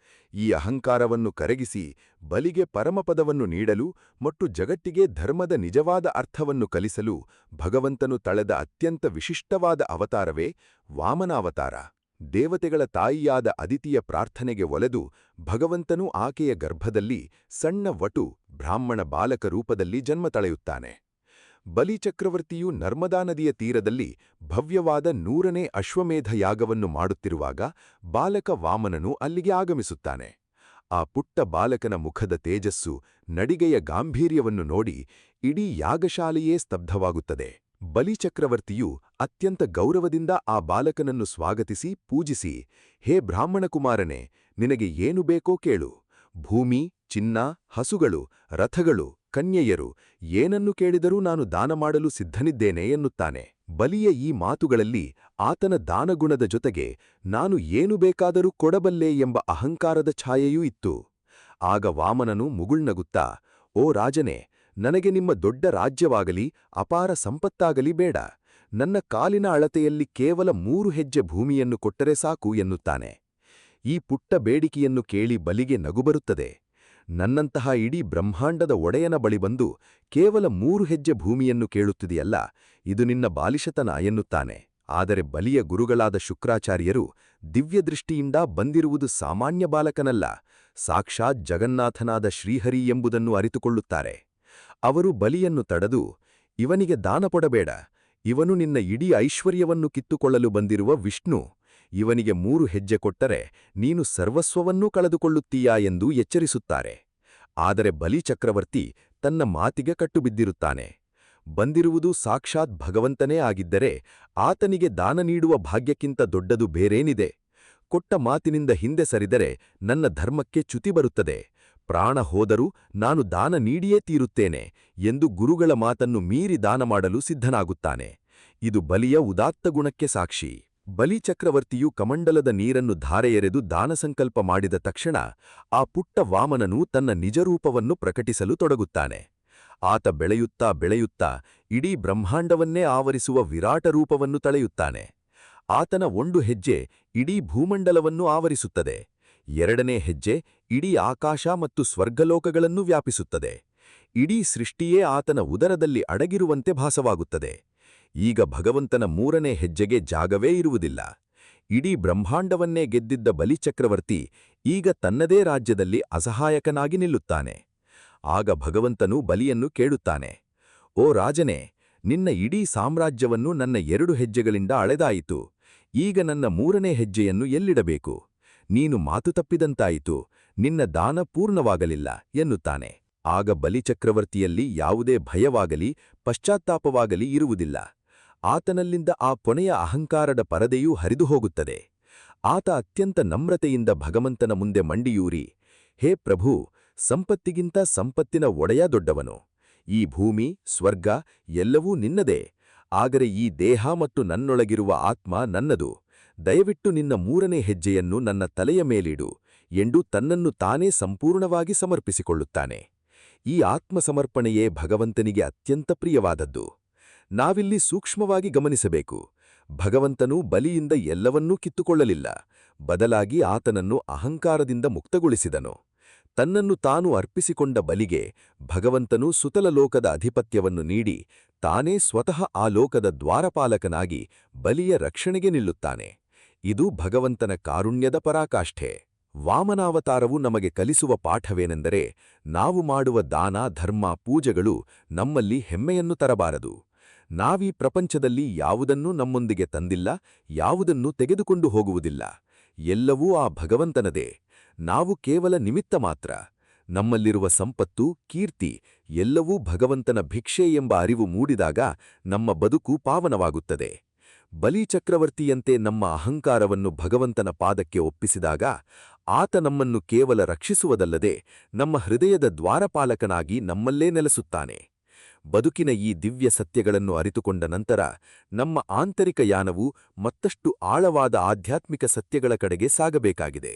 ಈ ಅಹಂಕಾರವನ್ನು ಕರಗಿಸಿ ಬಲಿಗೆ ಪರಮಪದವನ್ನು ನೀಡಲು ಮತ್ತು ಜಗತ್ತಿಗೆ ಧರ್ಮದ ನಿಜವಾದ ಅರ್ಥವನ್ನು ಕಲಿಸಲು ಭಗವಂತನು ತಳೆದ ಅತ್ಯಂತ ವಿಶಿಷ್ಟವಾದ ಅವತಾರವೇ ವಾಮನಾವತಾರ. ದೇವತೆಗಳ ತಾಯಿಯಾದ ಅದಿತಿಯ ಪ್ರಾರ್ಥನೆಗೆ ಒಲೆದು ಭಗವಂತನು ಆಕೆಯ ಗರ್ಭದಲ್ಲಿ ಸಣ್ಣ ವಟು ಬ್ರಾಹ್ಮಣ ಬಾಲಕ ರೂಪದಲ್ಲಿ ಜನ್ಮ ತಳೆಯುತ್ತಾನೆ. ಬಲಿಚಕ್ರವರ್ತಿಯು ನರ್ಮದಾ ನದಿಯ ತೀರದಲ್ಲಿ ಭವ್ಯವಾದ 100ನೇ ಅಶ್ವಮೇಧ ಯಾಗವನ್ನು ಮಾಡುತ್ತಿರುವಾಗ ಬಾಲಕ ವಾಮನನು ಅಲ್ಲಿಗೆ ಆಗಮಿಸುತ್ತಾನೆ. ಆ ಪುಟ್ಟ ಬಾಲಕನ ಮುಖದ ತೇಜಸ್ಸು, ನಡಿಗೆಯ ಗಾಂಭೀರ್ಯವನ್ನು ನೋಡಿ ಇಡೀ ಯಾಗಶಾಲೆಯೇ ಸ್ತಬ್ಧವಾಗುತ್ತದೆ. ಬಲಿಚಕ್ರವರ್ತಿಯು ಅತ್ಯಂತ ಗೌರವದಿಂದ ಆ ಬಾಲಕನನ್ನು ಸ್ವಾಗತಿಸಿ ಪೂಜಿಸಿ, ಹೇ ಬ್ರಾಹ್ಮಣಕುಮಾರನೇ, ನಿನಗೆ ಏನು ಬೇಕೋ ಕೇಳು. ಭೂಮಿ, ಚಿನ್ನ, ಹಸುಗಳು, ರಥಗಳು, ಕನ್ಯೆಯರು ಏನನ್ನು ಕೇಳಿದರೂ ನಾನು ದಾನ ಮಾಡಲು ಸಿದ್ಧನಿದ್ದೇನೆ ಎನ್ನುತ್ತಾನೆ. ಬಲಿಯ ಈ ಮಾತುಗಳಲ್ಲಿ ಆತನ ದಾನಗುಣದ ಜೊತೆಗೆ ನಾನು ಏನು ಬೇಕಾದರೂ ಕೊಡಬಲ್ಲೆ ಎಂಬ ಅಹಂಕಾರದ ಛಾಯೆಯೂ ಇತ್ತು. ಆಗ ವಾಮನನು ಮುಗುಳ್ನಗುತ್ತಾ, ಓ ರಾಜನೇ, ನನಗೆ ನಿಮ್ಮ ದೊಡ್ಡ ರಾಜ್ಯವಾಗಲಿ ಅಪಾರ ಸಂಪತ್ತಾಗಲಿ ಬೇಡ. ನನ್ನ ಕಾಲಿನ ಅಳತೆಯಲ್ಲಿ ಕೇವಲ 3 ಹೆಜ್ಜೆ ಭೂಮಿಯನ್ನು ಕೊಟ್ಟರೆ ಸಾಕು ಎನ್ನುತ್ತಾನೆ. ಈ ಪುಟ್ಟ ಬೇಡಿಕೆಯನ್ನು ಕೇಳಿ ಬಲಿಗೆ ನಗು ಬರುತ್ತದೆ. ನನ್ನಂತಹ ಇಡೀ ಬ್ರಹ್ಮಾಂಡದ ಒಡೆಯನ ಬಳಿ ಬಂದು ಕೇವಲ 3 ಹೆಜ್ಜೆ ಭೂಮಿಯನ್ನು ಕೇಳುತ್ತಿದೆಯಲ್ಲ, ಇದು ನಿನ್ನ ಬಾಲಿಶತನ ಎನ್ನುತ್ತಾನೆ. ಆದರೆ ಬಲಿಯ ಗುರುಗಳಾದ ಶುಕ್ರಾಚಾರ್ಯರು ದಿವ್ಯದೃಷ್ಟಿಯಿಂದ ಬಂದಿರುವುದು ಸಾಮಾನ್ಯ ಬಾಲಕನಲ್ಲ, ಸಾಕ್ಷಾತ್ ಜಗನ್ನಾಥನಾದ ಶ್ರೀಹರಿ ಎಂಬುದನ್ನು ಅರಿತುಕೊಳ್ಳುತ್ತಾರೆ. ಅವರು ಬಲಿಯನ್ನು ತಡೆದು, ಇವನಿಗೆ ದಾನ ಕೊಡಬೇಡ, ಇವನು ನಿನ್ನ ಇಡೀ ಐಶ್ವರ್ಯವನ್ನು ಕಿತ್ತುಕೊಳ್ಳಲು ಬಂದಿರುವ ವಿಷ್ಣು, ಇವನಿಗೆ 3 ಹೆಜ್ಜೆ ಕೊಟ್ಟರೆ ನೀನು ಸರ್ವಸ್ವವನ್ನೂ ಕಳೆದುಕೊಳ್ಳುತ್ತೀಯಾ ಎಂದು ಎಚ್ಚರಿಸುತ್ತಾರೆ. ಆದರೆ ಬಲಿಚಕ್ರವರ್ತಿ ತನ್ನ ಮಾತಿಗೆ ಕಟ್ಟುಬಿದ್ದಿರುತ್ತಾನೆ. ಬಂದಿರುವುದು ಸಾಕ್ಷಾತ್ ಭಗವಂತನೇ ಆಗಿದ್ದರೆ ಆತನಿಗೆ ದಾನ ನೀಡುವ ಭಾಗ್ಯಕ್ಕಿಂತ ದೊಡ್ಡದು ಬೇರೇನಿದೆ? ಕೊಟ್ಟ ಮಾತಿನಿಂದ ಹಿಂದೆ ಸರಿದರೆ ನನ್ನ ಧರ್ಮಕ್ಕೆ ಚ್ಯುತಿ ಬರುತ್ತದೆ. ಪ್ರಾಣ ಹೋದರೂ ನಾನು ದಾನ ನೀಡಿಯೇ ತೀರುತ್ತೇನೆ ಎಂದು ಗುರುಗಳ ಮಾತನ್ನು ಮೀರಿ ದಾನ ಮಾಡಲು ಸಿದ್ಧನಾಗುತ್ತಾನೆ. ಇದು ಬಲಿಯ ಉದಾತ್ತ ಗುಣಕ್ಕೆ ಸಾಕ್ಷಿ. ಬಲಿಚಕ್ರವರ್ತಿಯು ಕಮಂಡಲದ ನೀರನ್ನು ಧಾರೆ ಎರೆದು ದಾನಸಂಕಲ್ಪ ಮಾಡಿದ ತಕ್ಷಣ ಆ ಪುಟ್ಟ ವಾಮನನು ತನ್ನ ನಿಜರೂಪವನ್ನು ಪ್ರಕಟಿಸಲು ತೊಡಗುತ್ತಾನೆ. ಆತ ಬೆಳೆಯುತ್ತಾ ಬೆಳೆಯುತ್ತಾ ಇಡೀ ಬ್ರಹ್ಮಾಂಡವನ್ನೇ ಆವರಿಸುವ ವಿರಾಟ ರೂಪವನ್ನು ತಳೆಯುತ್ತಾನೆ. ಆತನ 1 ಹೆಜ್ಜೆ ಇಡೀ ಭೂಮಂಡಲವನ್ನು ಆವರಿಸುತ್ತದೆ. 2ನೇ ಹೆಜ್ಜೆ ಇಡೀ ಆಕಾಶ ಮತ್ತು ಸ್ವರ್ಗಲೋಕಗಳನ್ನು ವ್ಯಾಪಿಸುತ್ತದೆ. ಇಡೀ ಸೃಷ್ಟಿಯೇ ಆತನ ಉದರದಲ್ಲಿ ಅಡಗಿರುವಂತೆ ಭಾಸವಾಗುತ್ತದೆ. ಈಗ ಭಗವಂತನ 3ನೇ ಹೆಜ್ಜೆಗೆ ಜಾಗವೇ ಇರುವುದಿಲ್ಲ. ಇಡೀ ಬ್ರಹ್ಮಾಂಡವನ್ನೇ ಗೆದ್ದಿದ್ದ ಬಲಿಚಕ್ರವರ್ತಿ ಈಗ ತನ್ನದೇ ರಾಜ್ಯದಲ್ಲಿ ಅಸಹಾಯಕನಾಗಿ ನಿಲ್ಲುತ್ತಾನೆ. ಆಗ ಭಗವಂತನು ಬಲಿಯನ್ನು ಕೇಳುತ್ತಾನೆ, ಓ ರಾಜನೇ, ನಿನ್ನ ಇಡೀ ಸಾಮ್ರಾಜ್ಯವನ್ನು ನನ್ನ 2 ಹೆಜ್ಜೆಗಳಿಂದ ಅಳೆದಾಯಿತು. ಈಗ ನನ್ನ 3ನೇ ಹೆಜ್ಜೆಯನ್ನು ಎಲ್ಲಿಡಬೇಕು? ನೀನು ಮಾತು ತಪ್ಪಿದಂತಾಯಿತು, ನಿನ್ನ ದಾನ ಪೂರ್ಣವಾಗಲಿಲ್ಲ ಎನ್ನುತ್ತಾನೆ. ಆಗ ಬಲಿಚಕ್ರವರ್ತಿಯಲ್ಲಿ ಯಾವುದೇ ಭಯವಾಗಲಿ ಪಶ್ಚಾತ್ತಾಪವಾಗಲಿ ಇರುವುದಿಲ್ಲ. ಆತನಲ್ಲಿಂದ ಆ ಕೊನೆಯ ಅಹಂಕಾರದ ಪರದೆಯೂ ಹರಿದು ಹೋಗುತ್ತದೆ. ಆತ ಅತ್ಯಂತ ನಮ್ರತೆಯಿಂದ ಭಗವಂತನ ಮುಂದೆ ಮಂಡಿಯೂರಿ, ಹೇ ಪ್ರಭು, ಸಂಪತ್ತಿಗಿಂತ ಸಂಪತ್ತಿನ ಒಡೆಯ ದೊಡ್ಡವನು. ಈ ಭೂಮಿ, ಸ್ವರ್ಗ ಎಲ್ಲವೂ ನಿನ್ನದೇ. ಆದರೆ ಈ ದೇಹ ಮತ್ತು ನನ್ನೊಳಗಿರುವ ಆತ್ಮ ನನ್ನದು. ದಯವಿಟ್ಟು ನಿನ್ನ 3ನೇ ಹೆಜ್ಜೆಯನ್ನು ನನ್ನ ತಲೆಯ ಮೇಲಿಡು ಎಂದು ತನ್ನನ್ನು ತಾನೇ ಸಂಪೂರ್ಣವಾಗಿ ಸಮರ್ಪಿಸಿಕೊಳ್ಳುತ್ತಾನೆ. ಈ ಆತ್ಮಸಮರ್ಪಣೆಯೇ ಭಗವಂತನಿಗೆ ಅತ್ಯಂತ ಪ್ರಿಯವಾದದ್ದು. ನಾವಿಲ್ಲಿ ಸೂಕ್ಷ್ಮವಾಗಿ ಗಮನಿಸಬೇಕು. ಭಗವಂತನು ಬಲಿಯಿಂದ ಎಲ್ಲವನ್ನೂ ಕಿತ್ತುಕೊಳ್ಳಲಿಲ್ಲ, ಬದಲಾಗಿ ಆತನನ್ನು ಅಹಂಕಾರದಿಂದ ಮುಕ್ತಗೊಳಿಸಿದನು. ತನ್ನನ್ನು ತಾನು ಅರ್ಪಿಸಿಕೊಂಡ ಬಲಿಗೆ ಭಗವಂತನು ಸುತಲ ಲೋಕದ ಅಧಿಪತ್ಯವನ್ನು ನೀಡಿ ತಾನೇ ಸ್ವತಃ ಆ ಲೋಕದ ದ್ವಾರಪಾಲಕನಾಗಿ ಬಲಿಯ ರಕ್ಷಣೆಗೆ ನಿಲ್ಲುತ್ತಾನೆ. ಇದು ಭಗವಂತನ ಕಾರುಣ್ಯದ ಪರಾಕಾಷ್ಠೆ. ವಾಮನಾವತಾರವು ನಮಗೆ ಕಲಿಸುವ ಪಾಠವೇನೆಂದರೆ, ನಾವು ಮಾಡುವ ದಾನ, ಧರ್ಮ, ಪೂಜೆಗಳು ನಮ್ಮಲ್ಲಿ ಹೆಮ್ಮೆಯನ್ನು ತರಬಾರದು. ನಾವೀ ಪ್ರಪಂಚದಲ್ಲಿ ಯಾವುದನ್ನೂ ನಮ್ಮೊಂದಿಗೆ ತಂದಿಲ್ಲ, ಯಾವುದನ್ನೂ ತೆಗೆದುಕೊಂಡು ಹೋಗುವುದಿಲ್ಲ. ಎಲ್ಲವೂ ಆ ಭಗವಂತನದೇ. ನಾವು ಕೇವಲ ನಿಮಿತ್ತ ಮಾತ್ರ. ನಮ್ಮಲ್ಲಿರುವ ಸಂಪತ್ತು, ಕೀರ್ತಿ ಎಲ್ಲವೂ ಭಗವಂತನ ಭಿಕ್ಷೆ ಎಂಬ ಅರಿವು ಮೂಡಿದಾಗ ನಮ್ಮ ಬದುಕು ಪಾವನವಾಗುತ್ತದೆ. ಬಲಿಚಕ್ರವರ್ತಿಯಂತೆ ನಮ್ಮ ಅಹಂಕಾರವನ್ನು ಭಗವಂತನ ಪಾದಕ್ಕೆ ಒಪ್ಪಿಸಿದಾಗ ಆತ ನಮ್ಮನ್ನು ಕೇವಲ ರಕ್ಷಿಸುವುದಲ್ಲದೆ ನಮ್ಮ ಹೃದಯದ ದ್ವಾರಪಾಲಕನಾಗಿ ನಮ್ಮಲ್ಲೇ ನೆಲೆಸುತ್ತಾನೆ. ಬದುಕಿನ ಈ ದಿವ್ಯ ಸತ್ಯಗಳನ್ನು ಅರಿತುಕೊಂಡ ನಂತರ ನಮ್ಮ ಆಂತರಿಕ ಯಾನವು ಮತ್ತಷ್ಟು ಆಳವಾದ ಆಧ್ಯಾತ್ಮಿಕ ಸತ್ಯಗಳ ಕಡೆಗೆ ಸಾಗಬೇಕಾಗಿದೆ.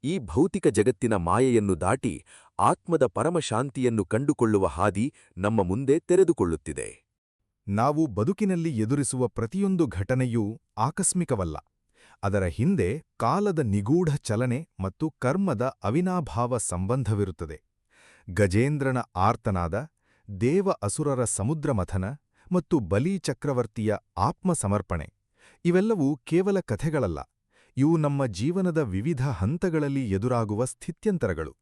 ಈ ಭೌತಿಕ ಜಗತ್ತಿನ ಮಾಯೆಯನ್ನು ದಾಟಿ ಆತ್ಮದ ಪರಮಶಾಂತಿಯನ್ನು ಕಂಡುಕೊಳ್ಳುವ ಹಾದಿ ನಮ್ಮ ಮುಂದೆ ತೆರೆದುಕೊಳ್ಳುತ್ತಿದೆ. ನಾವು ಬದುಕಿನಲ್ಲಿ ಎದುರಿಸುವ ಪ್ರತಿಯೊಂದು ಘಟನೆಯೂ ಆಕಸ್ಮಿಕವಲ್ಲ. ಅದರ ಹಿಂದೆ ಕಾಲದ ನಿಗೂಢ ಚಲನೆ ಮತ್ತು ಕರ್ಮದ ಅವಿನಾಭಾವ ಸಂಬಂಧವಿರುತ್ತದೆ. ಗಜೇಂದ್ರನ ಆರ್ತನಾದ, ದೇವ ಅಸುರರ ಸಮುದ್ರಮಥನ ಮತ್ತು ಬಲಿಚಕ್ರವರ್ತಿಯ ಆತ್ಮಸಮರ್ಪಣೆ ಇವೆಲ್ಲವೂ ಕೇವಲ ಕಥೆಗಳಲ್ಲ. ಇವು ನಮ್ಮ ಜೀವನದ ವಿವಿಧ ಹಂತಗಳಲ್ಲಿ ಎದುರಾಗುವ ಸ್ಥಿತ್ಯಂತರಗಳು.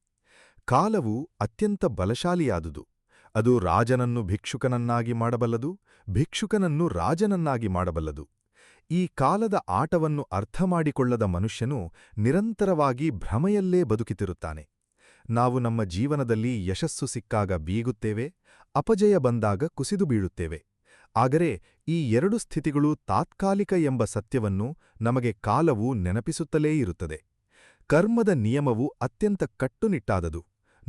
ಕಾಲವು ಅತ್ಯಂತ ಬಲಶಾಲಿಯಾದುದು. ಅದು ರಾಜನನ್ನು ಭಿಕ್ಷುಕನನ್ನಾಗಿ ಮಾಡಬಲ್ಲದು, ಭಿಕ್ಷುಕನನ್ನು ರಾಜನನ್ನಾಗಿ ಮಾಡಬಲ್ಲದು. ಈ ಕಾಲದ ಆಟವನ್ನು ಅರ್ಥಮಾಡಿಕೊಳ್ಳದ ಮನುಷ್ಯನು ನಿರಂತರವಾಗಿ ಭ್ರಮೆಯಲ್ಲೇ ಬದುಕುತ್ತಿರುತ್ತಾನೆ. ನಾವು ನಮ್ಮ ಜೀವನದಲ್ಲಿ ಯಶಸ್ಸು ಸಿಕ್ಕಾಗ ಬೀಗುತ್ತೇವೆ, ಅಪಜಯ ಬಂದಾಗ ಕುಸಿದು ಬೀಳುತ್ತೇವೆ. ಆದರೆ ಈ 2 ಸ್ಥಿತಿಗಳು ತಾತ್ಕಾಲಿಕ ಎಂಬ ಸತ್ಯವನ್ನು ನಮಗೆ ಕಾಲವು ನೆನಪಿಸುತ್ತಲೇ ಇರುತ್ತದೆ. ಕರ್ಮದ ನಿಯಮವು ಅತ್ಯಂತ ಕಟ್ಟುನಿಟ್ಟಾದದು.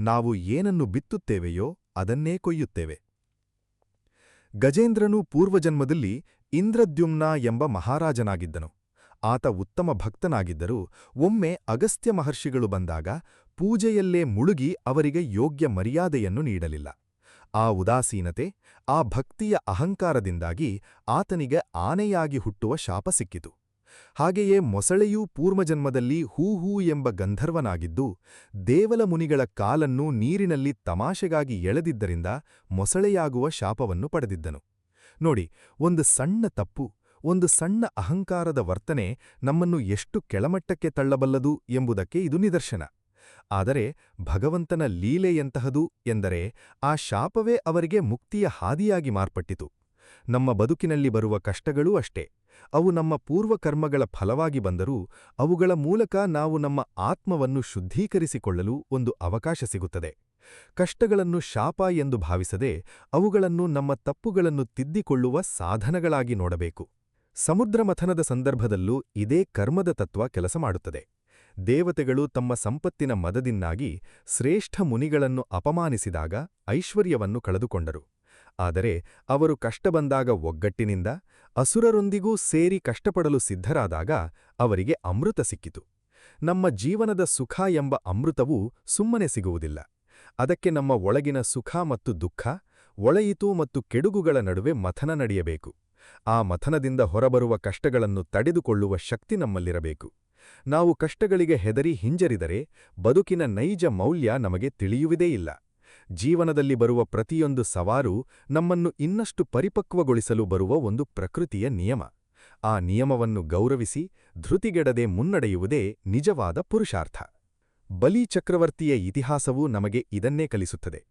ನಾವು ಏನನ್ನು ಬಿತ್ತುತ್ತೇವೆಯೋ ಅದನ್ನೇ ಕೊಯ್ಯುತ್ತೇವೆ. ಗಜೇಂದ್ರನು ಪೂರ್ವಜನ್ಮದಲ್ಲಿ ಇಂದ್ರದ್ಯುಮ್ನ ಎಂಬ ಮಹಾರಾಜನಾಗಿದ್ದನು. ಆತ ಉತ್ತಮ ಭಕ್ತನಾಗಿದ್ದರೂ ಒಮ್ಮೆ ಅಗಸ್ತ್ಯ ಮಹರ್ಷಿಗಳು ಬಂದಾಗ ಪೂಜೆಯಲ್ಲೇ ಮುಳುಗಿ ಅವರಿಗೆ ಯೋಗ್ಯ ಮರ್ಯಾದೆಯನ್ನು ನೀಡಲಿಲ್ಲ. ಆ ಉದಾಸೀನತೆ, ಆ ಭಕ್ತಿಯ ಅಹಂಕಾರದಿಂದಾಗಿ ಆತನಿಗೆ ಆನೆಯಾಗಿ ಹುಟ್ಟುವ ಶಾಪ ಸಿಕ್ಕಿತು. ಹಾಗೆಯೇ ಮೊಸಳೆಯೂ ಪೂರ್ವಜನ್ಮದಲ್ಲಿ ಹೂಹೂ ಎಂಬ ಗಂಧರ್ವನಾಗಿದ್ದು ದೇವಲ ಮುನಿಗಳ ಕಾಲನ್ನು ನೀರಿನಲ್ಲಿ ತಮಾಷೆಗಾಗಿ ಎಳೆದಿದ್ದರಿಂದ ಮೊಸಳೆಯಾಗುವ ಶಾಪವನ್ನು ಪಡೆದಿದ್ದನು. ನೋಡಿ, ಒಂದು ಸಣ್ಣ ತಪ್ಪು, ಒಂದು ಸಣ್ಣ ಅಹಂಕಾರದ ವರ್ತನೆ ನಮ್ಮನ್ನು ಎಷ್ಟು ಕೆಳಮಟ್ಟಕ್ಕೆ ತಳ್ಳಬಲ್ಲದು ಎಂಬುದಕ್ಕೆ ಇದು ನಿದರ್ಶನ. ಆದರೆ ಭಗವಂತನ ಲೀಲೆಯಂತಹದು ಎಂದರೆ ಆ ಶಾಪವೇ ಅವರಿಗೆ ಮುಕ್ತಿಯ ಹಾದಿಯಾಗಿ ಮಾರ್ಪಟ್ಟಿತು. ನಮ್ಮ ಬದುಕಿನಲ್ಲಿ ಬರುವ ಕಷ್ಟಗಳೂ ಅಷ್ಟೇ. ಅವು ನಮ್ಮ ಪೂರ್ವಕರ್ಮಗಳ ಫಲವಾಗಿ ಬಂದರೂ ಅವುಗಳ ಮೂಲಕ ನಾವು ನಮ್ಮ ಆತ್ಮವನ್ನು ಶುದ್ಧೀಕರಿಸಿಕೊಳ್ಳಲು ಒಂದು ಅವಕಾಶ ಸಿಗುತ್ತದೆ. ಕಷ್ಟಗಳನ್ನು ಶಾಪ ಎಂದು ಭಾವಿಸದೆ ಅವುಗಳನ್ನು ನಮ್ಮ ತಪ್ಪುಗಳನ್ನು ತಿದ್ದಿಕೊಳ್ಳುವ ಸಾಧನಗಳಾಗಿ ನೋಡಬೇಕು. ಸಮುದ್ರಮಥನದ ಸಂದರ್ಭದಲ್ಲೂ ಇದೇ ಕರ್ಮದ ತತ್ವ ಕೆಲಸ ಮಾಡುತ್ತದೆ. ದೇವತೆಗಳು ತಮ್ಮ ಸಂಪತ್ತಿನ ಮದದಿಂದಾಗಿ ಶ್ರೇಷ್ಠ ಮುನಿಗಳನ್ನು ಅಪಮಾನಿಸಿದಾಗ ಐಶ್ವರ್ಯವನ್ನು ಕಳೆದುಕೊಂಡರು. ಆದರೆ ಅವರು ಕಷ್ಟ ಬಂದಾಗ ಒಗ್ಗಟ್ಟಿನಿಂದ ಅಸುರರೊಂದಿಗೂ ಸೇರಿ ಕಷ್ಟಪಡಲು ಸಿದ್ಧರಾದಾಗ ಅವರಿಗೆ ಅಮೃತ ಸಿಕ್ಕಿತು. ನಮ್ಮ ಜೀವನದ ಸುಖ ಎಂಬ ಅಮೃತವೂ ಸುಮ್ಮನೆ ಸಿಗುವುದಿಲ್ಲ. ಅದಕ್ಕೆ ನಮ್ಮ ಒಳಗಿನ ಸುಖ ಮತ್ತು ದುಃಖ, ಒಳೆಯಿತು ಮತ್ತು ಕೆಡುಗುಗಳ ನಡುವೆ ಮಥನ ನಡೆಯಬೇಕು. ಆ ಮಥನದಿಂದ ಹೊರಬರುವ ಕಷ್ಟಗಳನ್ನು ತಡೆದುಕೊಳ್ಳುವ ಶಕ್ತಿ ನಮ್ಮಲ್ಲಿರಬೇಕು. ನಾವು ಕಷ್ಟಗಳಿಗೆ ಹೆದರಿ ಹಿಂಜರಿದರೆ ಬದುಕಿನ ನೈಜ ಮೌಲ್ಯ ನಮಗೆ ತಿಳಿಯುವುದೇ ಇಲ್ಲ. ಜೀವನದಲ್ಲಿ ಬರುವ ಪ್ರತಿಯೊಂದು ಸವಾರು ನಮ್ಮನ್ನು ಇನ್ನಷ್ಟು ಪರಿಪಕ್ವಗೊಳಿಸಲು ಬರುವ ಒಂದು ಪ್ರಕೃತಿಯ ನಿಯಮ. ಆ ನಿಯಮವನ್ನು ಗೌರವಿಸಿ ಧೃತಿಗೆಡದೆ ಮುನ್ನಡೆಯುವುದೇ ನಿಜವಾದ ಪುರುಷಾರ್ಥ. ಬಲಿ ಚಕ್ರವರ್ತಿಯ ಇತಿಹಾಸವೂ ನಮಗೆ ಇದನ್ನೇ ಕಲಿಸುತ್ತದೆ.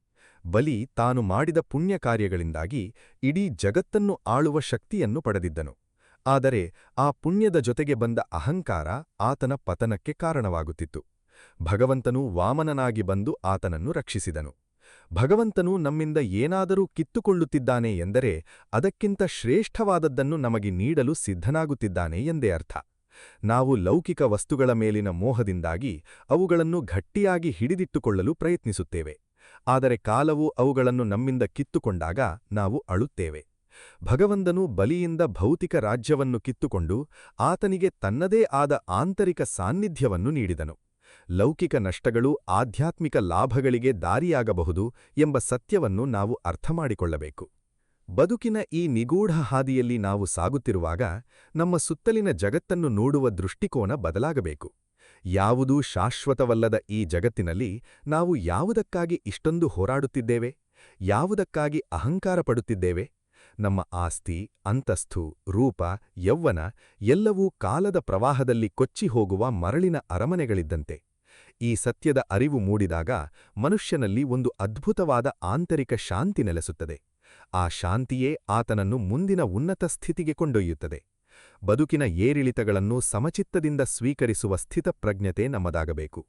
ಬಲಿ ತಾನು ಮಾಡಿದ ಪುಣ್ಯ ಕಾರ್ಯಗಳಿಂದಾಗಿ ಇಡೀ ಜಗತ್ತನ್ನು ಆಳುವ ಶಕ್ತಿಯನ್ನು ಪಡೆದಿದ್ದನು. ಆದರೆ ಆ ಪುಣ್ಯದ ಜೊತೆಗೆ ಬಂದ ಅಹಂಕಾರ ಆತನ ಪತನಕ್ಕೆ ಕಾರಣವಾಗುತ್ತಿತ್ತು. ಭಗವಂತನು ವಾಮನನಾಗಿ ಬಂದು ಆತನನ್ನು ರಕ್ಷಿಸಿದನು. ಭಗವಂತನು ನಮ್ಮಿಂದ ಏನಾದರೂ ಕಿತ್ತುಕೊಳ್ಳುತ್ತಿದ್ದಾನೆ ಎಂದರೆ ಅದಕ್ಕಿಂತ ಶ್ರೇಷ್ಠವಾದದ್ದನ್ನು ನಮಗೆ ನೀಡಲು ಸಿದ್ಧನಾಗುತ್ತಿದ್ದಾನೆ ಎಂದೇ ಅರ್ಥ. ನಾವು ಲೌಕಿಕ ವಸ್ತುಗಳ ಮೇಲಿನ ಮೋಹದಿಂದಾಗಿ ಅವುಗಳನ್ನು ಗಟ್ಟಿಯಾಗಿ ಹಿಡಿದಿಟ್ಟುಕೊಳ್ಳಲು ಪ್ರಯತ್ನಿಸುತ್ತೇವೆ. ಆದರೆ ಕಾಲವು ಅವುಗಳನ್ನು ನಮ್ಮಿಂದ ಕಿತ್ತುಕೊಂಡಾಗ ನಾವು ಅಳುತ್ತೇವೆ. ಭಗವಂತನು ಬಲಿಯಿಂದ ಭೌತಿಕ ರಾಜ್ಯವನ್ನು ಕಿತ್ತುಕೊಂಡು ಆತನಿಗೆ ತನ್ನದೇ ಆದ ಆಂತರಿಕ ಸಾನ್ನಿಧ್ಯವನ್ನು ನೀಡಿದನು. ಲೌಕಿಕ ನಷ್ಟಗಳು ಆಧ್ಯಾತ್ಮಿಕ ಲಾಭಗಳಿಗೆ ದಾರಿಯಾಗಬಹುದು ಎಂಬ ಸತ್ಯವನ್ನು ನಾವು ಅರ್ಥಮಾಡಿಕೊಳ್ಳಬೇಕು. ಬದುಕಿನ ಈ ನಿಗೂಢ ಹಾದಿಯಲ್ಲಿ ನಾವು ಸಾಗುತ್ತಿರುವಾಗ ನಮ್ಮ ಸುತ್ತಲಿನ ಜಗತ್ತನ್ನು ನೋಡುವ ದೃಷ್ಟಿಕೋನ ಬದಲಾಗಬೇಕು. ಯಾವುದೂ ಶಾಶ್ವತವಲ್ಲದ ಈ ಜಗತ್ತಿನಲ್ಲಿ ನಾವು ಯಾವುದಕ್ಕಾಗಿ ಇಷ್ಟೊಂದು ಹೋರಾಡುತ್ತಿದ್ದೇವೆ? ಯಾವುದಕ್ಕಾಗಿ ಅಹಂಕಾರ ಪಡುತ್ತಿದ್ದೇವೆ? ನಮ್ಮ ಆಸ್ತಿ, ಅಂತಸ್ತು, ರೂಪ, ಯೌವನ ಎಲ್ಲವೂ ಕಾಲದ ಪ್ರವಾಹದಲ್ಲಿ ಕೊಚ್ಚಿ ಹೋಗುವ ಮರಳಿನ ಅರಮನೆಗಳಿದ್ದಂತೆ. ಈ ಸತ್ಯದ ಅರಿವು ಮೂಡಿದಾಗ ಮನುಷ್ಯನಲ್ಲಿ ಒಂದು ಅದ್ಭುತವಾದ ಆಂತರಿಕ ಶಾಂತಿ ನೆಲೆಸುತ್ತದೆ. ಆ ಶಾಂತಿಯೇ ಆತನನ್ನು ಮುಂದಿನ ಉನ್ನತ ಸ್ಥಿತಿಗೆ ಕೊಂಡೊಯ್ಯುತ್ತದೆ. ಬದುಕಿನ ಏರಿಳಿತಗಳನ್ನು ಸಮಚಿತ್ತದಿಂದ ಸ್ವೀಕರಿಸುವ ಸ್ಥಿತಪ್ರಜ್ಞತೆ ನಮ್ಮದಾಗಬೇಕು.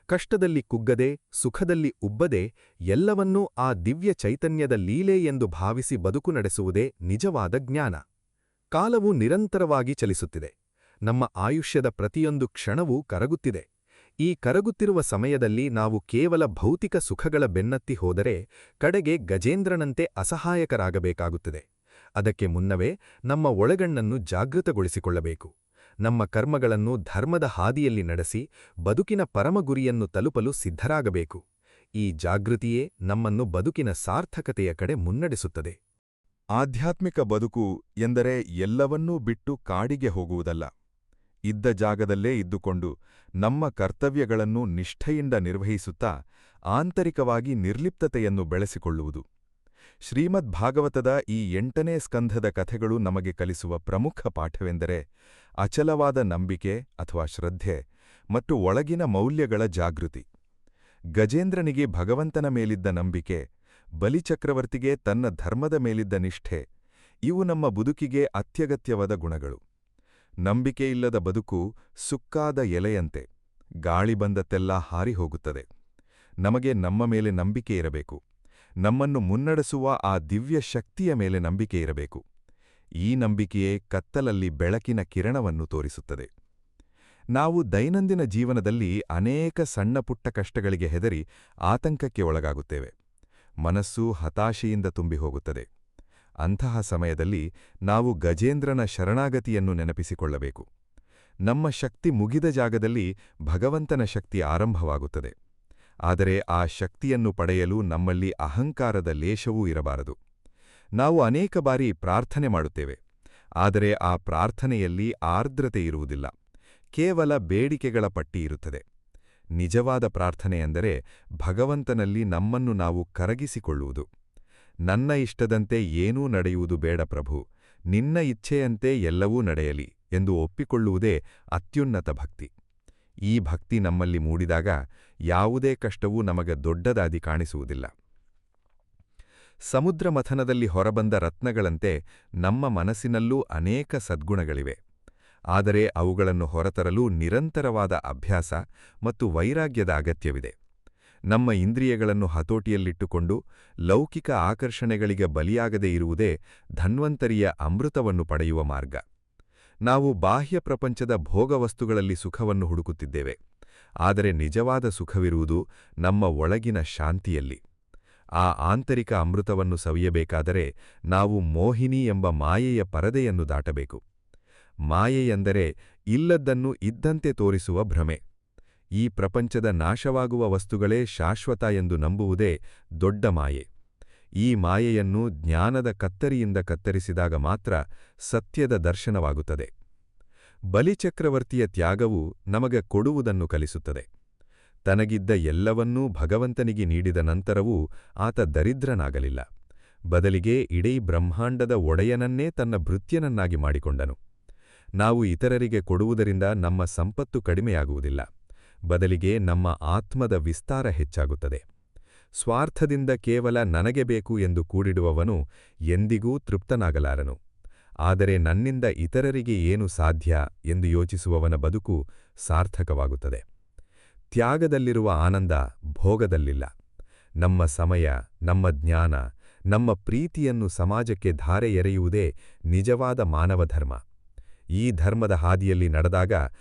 ಕಷ್ಟದಲ್ಲಿ ಕುಗ್ಗದೆ, ಸುಖದಲ್ಲಿ ಉಬ್ಬದೆ, ಎಲ್ಲವನ್ನೂ ಆ ದಿವ್ಯ ಚೈತನ್ಯದ ಲೀಲೆ ಎಂದು ಭಾವಿಸಿ ಬದುಕು ನಡೆಸುವುದೇ ನಿಜವಾದ ಜ್ಞಾನ. ಕಾಲವು ನಿರಂತರವಾಗಿ ಚಲಿಸುತ್ತಿದೆ. ನಮ್ಮ ಆಯುಷ್ಯದ ಪ್ರತಿಯೊಂದು ಕ್ಷಣವೂ ಕರಗುತ್ತಿದೆ. ಈ ಕರಗುತ್ತಿರುವ ಸಮಯದಲ್ಲಿ ನಾವು ಕೇವಲ ಭೌತಿಕ ಸುಖಗಳ ಬೆನ್ನತ್ತಿ ಹೋದರೆ ಕಡೆಗೆ ಗಜೇಂದ್ರನಂತೆ ಅಸಹಾಯಕರಾಗಬೇಕಾಗುತ್ತದೆ. ಅದಕ್ಕೆ ಮುನ್ನವೇ ನಮ್ಮ ಒಳಗಣ್ಣನ್ನು ಜಾಗೃತಗೊಳಿಸಿಕೊಳ್ಳಬೇಕು. ನಮ್ಮ ಕರ್ಮಗಳನ್ನು ಧರ್ಮದ ಹಾದಿಯಲ್ಲಿ ನಡೆಸಿ ಬದುಕಿನ ಪರಮಗುರಿಯನ್ನು ತಲುಪಲು ಸಿದ್ಧರಾಗಬೇಕು. ಈ ಜಾಗೃತಿಯೇ ನಮ್ಮನ್ನು ಬದುಕಿನ ಸಾರ್ಥಕತೆಯ ಕಡೆ ಮುನ್ನಡೆಸುತ್ತದೆ. ಆಧ್ಯಾತ್ಮಿಕ ಬದುಕು ಎಂದರೆ ಎಲ್ಲವನ್ನೂ ಬಿಟ್ಟು ಕಾಡಿಗೆ ಹೋಗುವುದಲ್ಲ. ಇದ್ದ ಜಾಗದಲ್ಲೇ ಇದ್ದುಕೊಂಡು ನಮ್ಮ ಕರ್ತವ್ಯಗಳನ್ನು ನಿಷ್ಠೆಯಿಂದ ನಿರ್ವಹಿಸುತ್ತಾ ಆಂತರಿಕವಾಗಿ ನಿರ್ಲಿಪ್ತತೆಯನ್ನು ಬೆಳೆಸಿಕೊಳ್ಳುವುದು. ಶ್ರೀಮದ್ ಭಾಗವತದ ಈ 8ನೇ ಸ್ಕಂಧದ ಕಥೆಗಳು ನಮಗೆ ಕಲಿಸುವ ಪ್ರಮುಖ ಪಾಠವೆಂದರೆ ಅಚಲವಾದ ನಂಬಿಕೆ ಅಥವಾ ಶ್ರದ್ಧೆ ಮತ್ತು ಒಳಗಿನ ಮೌಲ್ಯಗಳ ಜಾಗೃತಿ. ಗಜೇಂದ್ರನಿಗೆ ಭಗವಂತನ ಮೇಲಿದ್ದ ನಂಬಿಕೆ, ಬಲಿಚಕ್ರವರ್ತಿಗೆ ತನ್ನ ಧರ್ಮದ ಮೇಲಿದ್ದ ನಿಷ್ಠೆ, ಇವು ನಮ್ಮ ಬದುಕಿಗೆ ಅತ್ಯಗತ್ಯವಾದ ಗುಣಗಳು. ನಂಬಿಕೆಯಿಲ್ಲದ ಬದುಕು ಸುಕ್ಕಾದ ಎಲೆಯಂತೆ, ಗಾಳಿ ಬಂದತ್ತೆಲ್ಲ ಹಾರಿಹೋಗುತ್ತದೆ. ನಮಗೆ ನಮ್ಮ ಮೇಲೆ ನಂಬಿಕೆ ಇರಬೇಕು. ನಮ್ಮನ್ನು ಮುನ್ನಡೆಸುವ ಆ ದಿವ್ಯ ಶಕ್ತಿಯ ಮೇಲೆ ನಂಬಿಕೆ ಇರಬೇಕು. ಈ ನಂಬಿಕೆಯೇ ಕತ್ತಲಲ್ಲಿ ಬೆಳಕಿನ ಕಿರಣವನ್ನು ತೋರಿಸುತ್ತದೆ. ನಾವು ದೈನಂದಿನ ಜೀವನದಲ್ಲಿ ಅನೇಕ ಸಣ್ಣಪುಟ್ಟ ಕಷ್ಟಗಳಿಗೆ ಹೆದರಿ ಆತಂಕಕ್ಕೆ ಒಳಗಾಗುತ್ತೇವೆ. ಮನಸ್ಸು ಹತಾಶೆಯಿಂದ ತುಂಬಿಹೋಗುತ್ತದೆ. ಅಂತಹ ಸಮಯದಲ್ಲಿ ನಾವು ಗಜೇಂದ್ರನ ಶರಣಾಗತಿಯನ್ನು ನೆನಪಿಸಿಕೊಳ್ಳಬೇಕು. ನಮ್ಮ ಶಕ್ತಿ ಮುಗಿದ ಜಾಗದಲ್ಲಿ ಭಗವಂತನ ಶಕ್ತಿ ಆರಂಭವಾಗುತ್ತದೆ. ಆದರೆ ಆ ಶಕ್ತಿಯನ್ನು ಪಡೆಯಲು ನಮ್ಮಲ್ಲಿ ಅಹಂಕಾರದ ಲೇಷವೂ ಇರಬಾರದು. ನಾವು ಅನೇಕ ಬಾರಿ ಪ್ರಾರ್ಥನೆ ಮಾಡುತ್ತೇವೆ, ಆದರೆ ಆ ಪ್ರಾರ್ಥನೆಯಲ್ಲಿ ಆರ್ದ್ರತೆ ಇರುವುದಿಲ್ಲ. ಕೇವಲ ಬೇಡಿಕೆಗಳ ಪಟ್ಟಿ ಇರುತ್ತದೆ. ನಿಜವಾದ ಪ್ರಾರ್ಥನೆ ಎಂದರೆ ಭಗವಂತನಲ್ಲಿ ನಮ್ಮನ್ನು ನಾವು ಕರಗಿಸಿಕೊಳ್ಳುವುದು. ನನ್ನ ಇಷ್ಟದಂತೆ ಏನೂ ನಡೆಯುವುದು ಬೇಡ ಪ್ರಭು, ನಿನ್ನ ಇಚ್ಛೆಯಂತೆ ಎಲ್ಲವೂ ನಡೆಯಲಿ ಎಂದು ಒಪ್ಪಿಕೊಳ್ಳುವುದೇ ಅತ್ಯುನ್ನತ ಭಕ್ತಿ. ಈ ಭಕ್ತಿ ನಮ್ಮಲ್ಲಿ ಮೂಡಿದಾಗ ಯಾವುದೇ ಕಷ್ಟವೂ ನಮಗೆ ದೊಡ್ಡದಾಗಿ ಕಾಣಿಸುವುದಿಲ್ಲ. ಸಮುದ್ರ ಮಥನದಲ್ಲಿ ಹೊರಬಂದ ರತ್ನಗಳಂತೆ ನಮ್ಮ ಮನಸ್ಸಿನಲ್ಲೂ ಅನೇಕ ಸದ್ಗುಣಗಳಿವೆ. ಆದರೆ ಅವುಗಳನ್ನು ಹೊರತರಲು ನಿರಂತರವಾದ ಅಭ್ಯಾಸ ಮತ್ತು ವೈರಾಗ್ಯದ ಅಗತ್ಯವಿದೆ. ನಮ್ಮ ಇಂದ್ರಿಯಗಳನ್ನು ಹತೋಟಿಯಲ್ಲಿಟ್ಟುಕೊಂಡು ಲೌಕಿಕ ಆಕರ್ಷಣೆಗಳಿಗೆ ಬಲಿಯಾಗದೇ ಇರುವುದೇ ಧನ್ವಂತರಿಯ ಅಮೃತವನ್ನು ಪಡೆಯುವ ಮಾರ್ಗ. ನಾವು ಬಾಹ್ಯ ಪ್ರಪಂಚದ ಭೋಗವಸ್ತುಗಳಲ್ಲಿ ಸುಖವನ್ನು ಹುಡುಕುತ್ತಿದ್ದೇವೆ, ಆದರೆ ನಿಜವಾದ ಸುಖವಿರುವುದು ನಮ್ಮ ಒಳಗಿನ ಶಾಂತಿಯಲ್ಲಿ. ಆ ಆಂತರಿಕ ಅಮೃತವನ್ನು ಸವಿಯಬೇಕಾದರೆ ನಾವು ಮೋಹಿನಿ ಎಂಬ ಮಾಯೆಯ ಪರದೆಯನ್ನು ದಾಟಬೇಕು. ಮಾಯೆಯೆಂದರೆ ಇಲ್ಲದ್ದನ್ನು ಇದ್ದಂತೆ ತೋರಿಸುವ ಭ್ರಮೆ. ಈ ಪ್ರಪಂಚದ ನಾಶವಾಗುವ ವಸ್ತುಗಳೇ ಶಾಶ್ವತ ಎಂದು ನಂಬುವುದೇ ದೊಡ್ಡ ಮಾಯೆ. ಈ ಮಾಯೆಯನ್ನು ಜ್ಞಾನದ ಕತ್ತರಿಯಿಂದ ಕತ್ತರಿಸಿದಾಗ ಮಾತ್ರ ಸತ್ಯದ ದರ್ಶನವಾಗುತ್ತದೆ. ಬಲಿಚಕ್ರವರ್ತಿಯ ತ್ಯಾಗವು ನಮಗೆ ಕೊಡುವುದನ್ನು ಕಲಿಸುತ್ತದೆ. ತನಗಿದ್ದ ಎಲ್ಲವನ್ನೂ ಭಗವಂತನಿಗೆ ನೀಡಿದ ನಂತರವೂ ಆತ ದರಿದ್ರನಾಗಲಿಲ್ಲ. ಬದಲಿಗೆ ಇಡೀ ಬ್ರಹ್ಮಾಂಡದ ಒಡೆಯನನ್ನೇ ತನ್ನ ಭೃತ್ಯನನ್ನಾಗಿ ಮಾಡಿಕೊಂಡನು. ನಾವು ಇತರರಿಗೆ ಕೊಡುವುದರಿಂದ ನಮ್ಮ ಸಂಪತ್ತು ಕಡಿಮೆಯಾಗುವುದಿಲ್ಲ, ಬದಲಿಗೆ ನಮ್ಮ ಆತ್ಮದ ವಿಸ್ತಾರ ಹೆಚ್ಚಾಗುತ್ತದೆ. ಸ್ವಾರ್ಥದಿಂದ ಕೇವಲ ನನಗೆ ಬೇಕು ಎಂದು ಕೂಡಿಡುವವನು ಎಂದಿಗೂ ತೃಪ್ತನಾಗಲಾರನು. ಆದರೆ ನನ್ನಿಂದ ಇತರರಿಗೆ ಏನು ಸಾಧ್ಯ ಎಂದು ಯೋಚಿಸುವವನ ಬದುಕು ಸಾರ್ಥಕವಾಗುತ್ತದೆ. ತ್ಯಾಗದಲ್ಲಿರುವ ಆನಂದ ಭೋಗದಲ್ಲಿಲ್ಲ. ನಮ್ಮ ಸಮಯ, ನಮ್ಮ ಜ್ಞಾನ, ನಮ್ಮ ಪ್ರೀತಿಯನ್ನು ಸಮಾಜಕ್ಕೆ ಧಾರೆ ಎರೆಯುವುದೇ ನಿಜವಾದ ಮಾನವ ಧರ್ಮ. ಈ ಧರ್ಮದ ಹಾದಿಯಲ್ಲಿ ನಡೆದಾಗ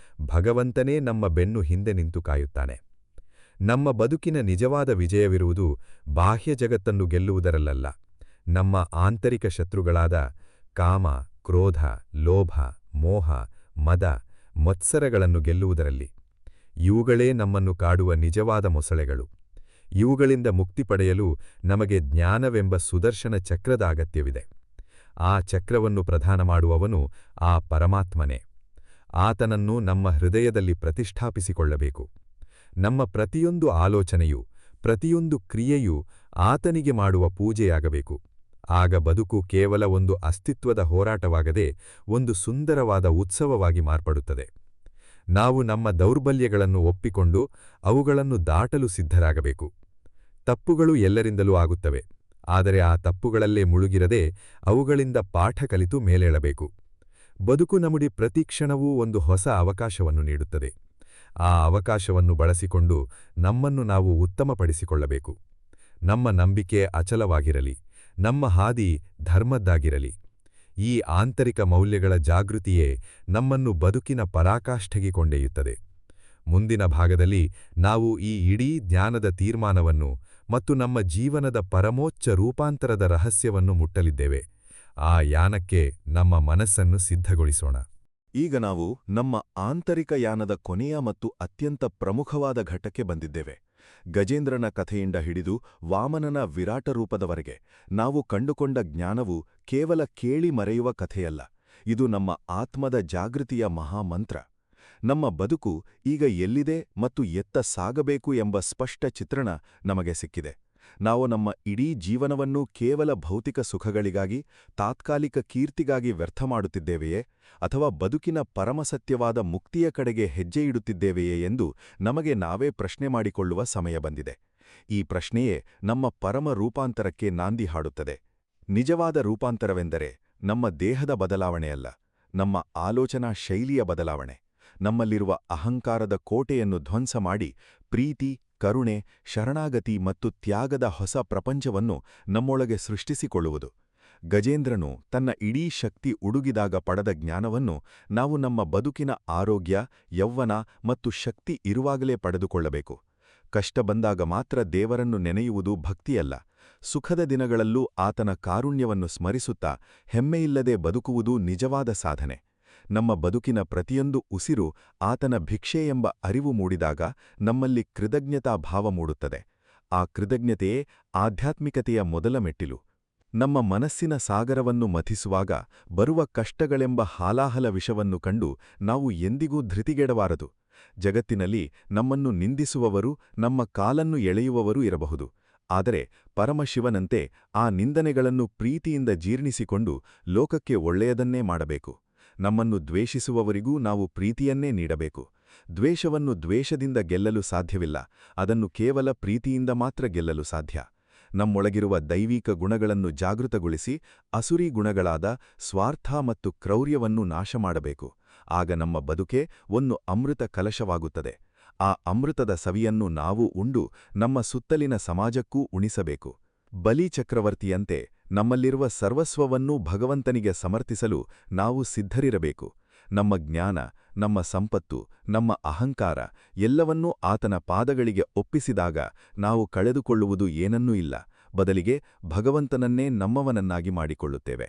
ಭಗವಂತನೇ ನಮ್ಮ ಬೆನ್ನು ಹಿಂದೆ ನಿಂತು ಕಾಯುತ್ತಾನೆ. ನಮ್ಮ ಬದುಕಿನ ನಿಜವಾದ ವಿಜಯವಿರುವುದು ಬಾಹ್ಯ ಜಗತ್ತನ್ನು ಗೆಲ್ಲುವುದರಲ್ಲ, ನಮ್ಮ ಆಂತರಿಕ ಶತ್ರುಗಳಾದ ಕಾಮ, ಕ್ರೋಧ, ಲೋಭ, ಮೋಹ, ಮದ, ಮತ್ಸರಗಳನ್ನು ಗೆಲ್ಲುವುದರಲ್ಲಿ. ಇವುಗಳೇ ನಮ್ಮನ್ನು ಕಾಡುವ ನಿಜವಾದ ಮೊಸಳೆಗಳು. ಇವುಗಳಿಂದ ಮುಕ್ತಿ ಪಡೆಯಲು ನಮಗೆ ಜ್ಞಾನವೆಂಬ ಸುದರ್ಶನ ಚಕ್ರದ ಅಗತ್ಯವಿದೆ. ಆ ಚಕ್ರವನ್ನು ಪ್ರದಾನ ಮಾಡುವವನು ಆ ಪರಮಾತ್ಮನೇ. ಆತನನ್ನು ನಮ್ಮ ಹೃದಯದಲ್ಲಿ ಪ್ರತಿಷ್ಠಾಪಿಸಿಕೊಳ್ಳಬೇಕು. ನಮ್ಮ ಪ್ರತಿಯೊಂದು ಆಲೋಚನೆಯೂ, ಪ್ರತಿಯೊಂದು ಕ್ರಿಯೆಯೂ ಆತನಿಗೆ ಮಾಡುವ ಪೂಜೆಯಾಗಬೇಕು. ಆಗ ಬದುಕು ಕೇವಲ ಒಂದು ಅಸ್ತಿತ್ವದ ಹೋರಾಟವಾಗದೆ ಒಂದು ಸುಂದರವಾದ ಉತ್ಸವವಾಗಿ ಮಾರ್ಪಡುತ್ತದೆ. ನಾವು ನಮ್ಮ ದೌರ್ಬಲ್ಯಗಳನ್ನು ಒಪ್ಪಿಕೊಂಡು ಅವುಗಳನ್ನು ದಾಟಲು ಸಿದ್ಧರಾಗಬೇಕು. ತಪ್ಪುಗಳು ಎಲ್ಲರಿಂದಲೂ ಆಗುತ್ತವೆ, ಆದರೆ ಆ ತಪ್ಪುಗಳಲ್ಲೇ ಮುಳುಗಿರದೆ ಅವುಗಳಿಂದ ಪಾಠ ಕಲಿತು ಮೇಲೇಳಬೇಕು. ಬದುಕು ನಮಗೆ ಪ್ರತಿ ಕ್ಷಣವೂ ಒಂದು ಹೊಸ ಅವಕಾಶವನ್ನು ನೀಡುತ್ತದೆ. ಆ ಅವಕಾಶವನ್ನು ಬಳಸಿಕೊಂಡು ನಮ್ಮನ್ನು ನಾವು ಉತ್ತಮಪಡಿಸಿಕೊಳ್ಳಬೇಕು. ನಮ್ಮ ನಂಬಿಕೆ ಅಚಲವಾಗಿರಲಿ, ನಮ್ಮ ಹಾದಿ ಧರ್ಮದ್ದಾಗಿರಲಿ. ಈ ಆಂತರಿಕ ಮೌಲ್ಯಗಳ ಜಾಗೃತಿಯೇ ನಮ್ಮನ್ನು ಬದುಕಿನ ಪರಾಕಾಷ್ಠೆಗೆ ಕೊಂಡೊಯ್ಯುತ್ತದೆ. ಮುಂದಿನ ಭಾಗದಲ್ಲಿ ನಾವು ಈ ಇಡೀ ಜ್ಞಾನದ ತೀರ್ಮಾನವನ್ನು ಮತ್ತು ನಮ್ಮ ಜೀವನದ ಪರಮೋಚ್ಚ ರೂಪಾಂತರದ ರಹಸ್ಯವನ್ನು ಮುಟ್ಟಲಿದ್ದೇವೆ. ಆ ಯಾನಕ್ಕೆ ನಮ್ಮ ಮನಸ್ಸನ್ನು ಸಿದ್ಧಗೊಳಿಸೋಣ. ಈಗ ನಾವು ನಮ್ಮ ಆಂತರಿಕ ಯಾನದ ಕೊನೆಯ ಮತ್ತು ಅತ್ಯಂತ ಪ್ರಮುಖವಾದ ಘಟ್ಟಕ್ಕೆ ಬಂದಿದ್ದೇವೆ. ಗಜೇಂದ್ರನ ಕಥೆಯಿಂದ ಹಿಡಿದು ವಾಮನನ ವಿರಾಟ ರೂಪದವರೆಗೆ ನಾವು ಕಂಡುಕೊಂಡ ಜ್ಞಾನವು ಕೇವಲ ಕೇಳಿ ಮರೆಯುವ ಕಥೆಯಲ್ಲ, ಇದು ನಮ್ಮ ಆತ್ಮದ ಜಾಗೃತಿಯ ಮಹಾಮಂತ್ರ. ನಮ್ಮ ಬದುಕು ಈಗ ಎಲ್ಲಿದೆ ಮತ್ತು ಎತ್ತ ಸಾಗಬೇಕು ಎಂಬ ಸ್ಪಷ್ಟ ಚಿತ್ರಣ ನಮಗೆ ಸಿಕ್ಕಿದೆ. ನಾವು ನಮ್ಮ ಇಡೀ ಜೀವನವನ್ನೂ ಕೇವಲ ಭೌತಿಕ ಸುಖಗಳಿಗಾಗಿ, ತಾತ್ಕಾಲಿಕ ಕೀರ್ತಿಗಾಗಿ ವ್ಯರ್ಥ ಮಾಡುತ್ತಿದ್ದೇವೆಯೇ, ಅಥವಾ ಬದುಕಿನ ಪರಮಸತ್ಯವಾದ ಮುಕ್ತಿಯ ಕಡೆಗೆ ಹೆಜ್ಜೆಯಿಡುತ್ತಿದ್ದೇವೆಯೇ ಎಂದು ನಮಗೆ ನಾವೇ ಪ್ರಶ್ನೆ ಮಾಡಿಕೊಳ್ಳುವ ಸಮಯ ಬಂದಿದೆ. ಈ ಪ್ರಶ್ನೆಯೇ ನಮ್ಮ ಪರಮ ರೂಪಾಂತರಕ್ಕೆ ನಾಂದಿ ಹಾಡುತ್ತದೆ. ನಿಜವಾದ ರೂಪಾಂತರವೆಂದರೆ ನಮ್ಮ ದೇಹದ ಬದಲಾವಣೆಯಲ್ಲ, ನಮ್ಮ ಆಲೋಚನಾ ಶೈಲಿಯ ಬದಲಾವಣೆ. ನಮ್ಮಲ್ಲಿರುವ ಅಹಂಕಾರದ ಕೋಟೆಯನ್ನು ಧ್ವಂಸ ಮಾಡಿ ಪ್ರೀತಿ, ಕರುಣೆ, ಶರಣಾಗತಿ ಮತ್ತು ತ್ಯಾಗದ ಹೊಸ ಪ್ರಪಂಚವನ್ನು ನಮ್ಮೊಳಗೆ ಸೃಷ್ಟಿಸಿಕೊಳ್ಳುವುದು. ಗಜೇಂದ್ರನು ತನ್ನ ಇಡೀ ಶಕ್ತಿ ಉಡುಗಿದಾಗ ಪಡೆದ ಜ್ಞಾನವನ್ನು ನಾವು ನಮ್ಮ ಬದುಕಿನ ಆರೋಗ್ಯ, ಯೌವನ ಮತ್ತು ಶಕ್ತಿ ಇರುವಾಗಲೇ ಪಡೆದುಕೊಳ್ಳಬೇಕು. ಕಷ್ಟ ಬಂದಾಗ ಮಾತ್ರ ದೇವರನ್ನು ನೆನೆಯುವುದು ಭಕ್ತಿಯಲ್ಲ, ಸುಖದ ದಿನಗಳಲ್ಲೂ ಆತನ ಕಾರುಣ್ಯವನ್ನು ಸ್ಮರಿಸುತ್ತಾ ಹೆಮ್ಮೆಯಿಲ್ಲದೆ ಬದುಕುವುದು ನಿಜವಾದ ಸಾಧನೆ. ನಮ್ಮ ಬದುಕಿನ ಪ್ರತಿಯೊಂದು ಉಸಿರು ಆತನ ಭಿಕ್ಷೆ ಎಂಬ ಅರಿವು ಮೂಡಿದಾಗ ನಮ್ಮಲ್ಲಿ ಕೃತಜ್ಞತಾ ಭಾವ ಮೂಡುತ್ತದೆ. ಆ ಕೃತಜ್ಞತೆಯೇ ಆಧ್ಯಾತ್ಮಿಕತೆಯ ಮೊದಲ ಮೆಟ್ಟಿಲು. ನಮ್ಮ ಮನಸ್ಸಿನ ಸಾಗರವನ್ನು ಮಥಿಸುವಾಗ ಬರುವ ಕಷ್ಟಗಳೆಂಬ ಹಾಲಾಹಲ ವಿಷವನ್ನು ಕಂಡು ನಾವು ಎಂದಿಗೂ ಧೃತಿಗೆಡಬಾರದು. ಜಗತ್ತಿನಲ್ಲಿ ನಮ್ಮನ್ನು ನಿಂದಿಸುವವರು, ನಮ್ಮ ಕಾಲನ್ನು ಎಳೆಯುವವರೂ ಇರಬಹುದು. ಆದರೆ ಪರಮಶಿವನಂತೆ ಆ ನಿಂದನೆಗಳನ್ನು ಪ್ರೀತಿಯಿಂದ ಜೀರ್ಣಿಸಿಕೊಂಡು ಲೋಕಕ್ಕೆ ಒಳ್ಳೆಯದನ್ನೇ ಮಾಡಬೇಕು. ನಮ್ಮನ್ನು ದ್ವೇಷಿಸುವವರಿಗೂ ನಾವು ಪ್ರೀತಿಯನ್ನೇ ನೀಡಬೇಕು. ದ್ವೇಷವನ್ನು ದ್ವೇಷದಿಂದ ಗೆಲ್ಲಲು ಸಾಧ್ಯವಿಲ್ಲ, ಅದನ್ನು ಕೇವಲ ಪ್ರೀತಿಯಿಂದ ಮಾತ್ರ ಗೆಲ್ಲಲು ಸಾಧ್ಯ. ನಮ್ಮೊಳಗಿರುವ ದೈವಿಕ ಗುಣಗಳನ್ನು ಜಾಗೃತಗೊಳಿಸಿ ಅಸುರಿ ಗುಣಗಳಾದ ಸ್ವಾರ್ಥ ಮತ್ತು ಕ್ರೌರ್ಯವನ್ನು ನಾಶ ಮಾಡಬೇಕು. ಆಗ ನಮ್ಮ ಬದುಕೆ ಒಂದು ಅಮೃತ ಕಲಶವಾಗುತ್ತದೆ. ಆ ಅಮೃತದ ಸವಿಯನ್ನು ನಾವು ಉಂಡು ನಮ್ಮ ಸುತ್ತಲಿನ ಸಮಾಜಕ್ಕೂ ಉಣಿಸಬೇಕು. ಬಲಿ ಚಕ್ರವರ್ತಿಯಂತೆ ನಮ್ಮಲ್ಲಿರುವ ಸರ್ವಸ್ವವನ್ನೂ ಭಗವಂತನಿಗೆ ಸಮರ್ಪಿಸಲು ನಾವು ಸಿದ್ಧರಿರಬೇಕು. ನಮ್ಮ ಜ್ಞಾನ, ನಮ್ಮ ಸಂಪತ್ತು, ನಮ್ಮ ಅಹಂಕಾರ ಎಲ್ಲವನ್ನೂ ಆತನ ಪಾದಗಳಿಗೆ ಒಪ್ಪಿಸಿದಾಗ ನಾವು ಕಳೆದುಕೊಳ್ಳುವುದು ಏನನ್ನೂ ಇಲ್ಲ, ಬದಲಿಗೆ ಭಗವಂತನನ್ನೇ ನಮ್ಮವನನ್ನಾಗಿ ಮಾಡಿಕೊಳ್ಳುತ್ತೇವೆ.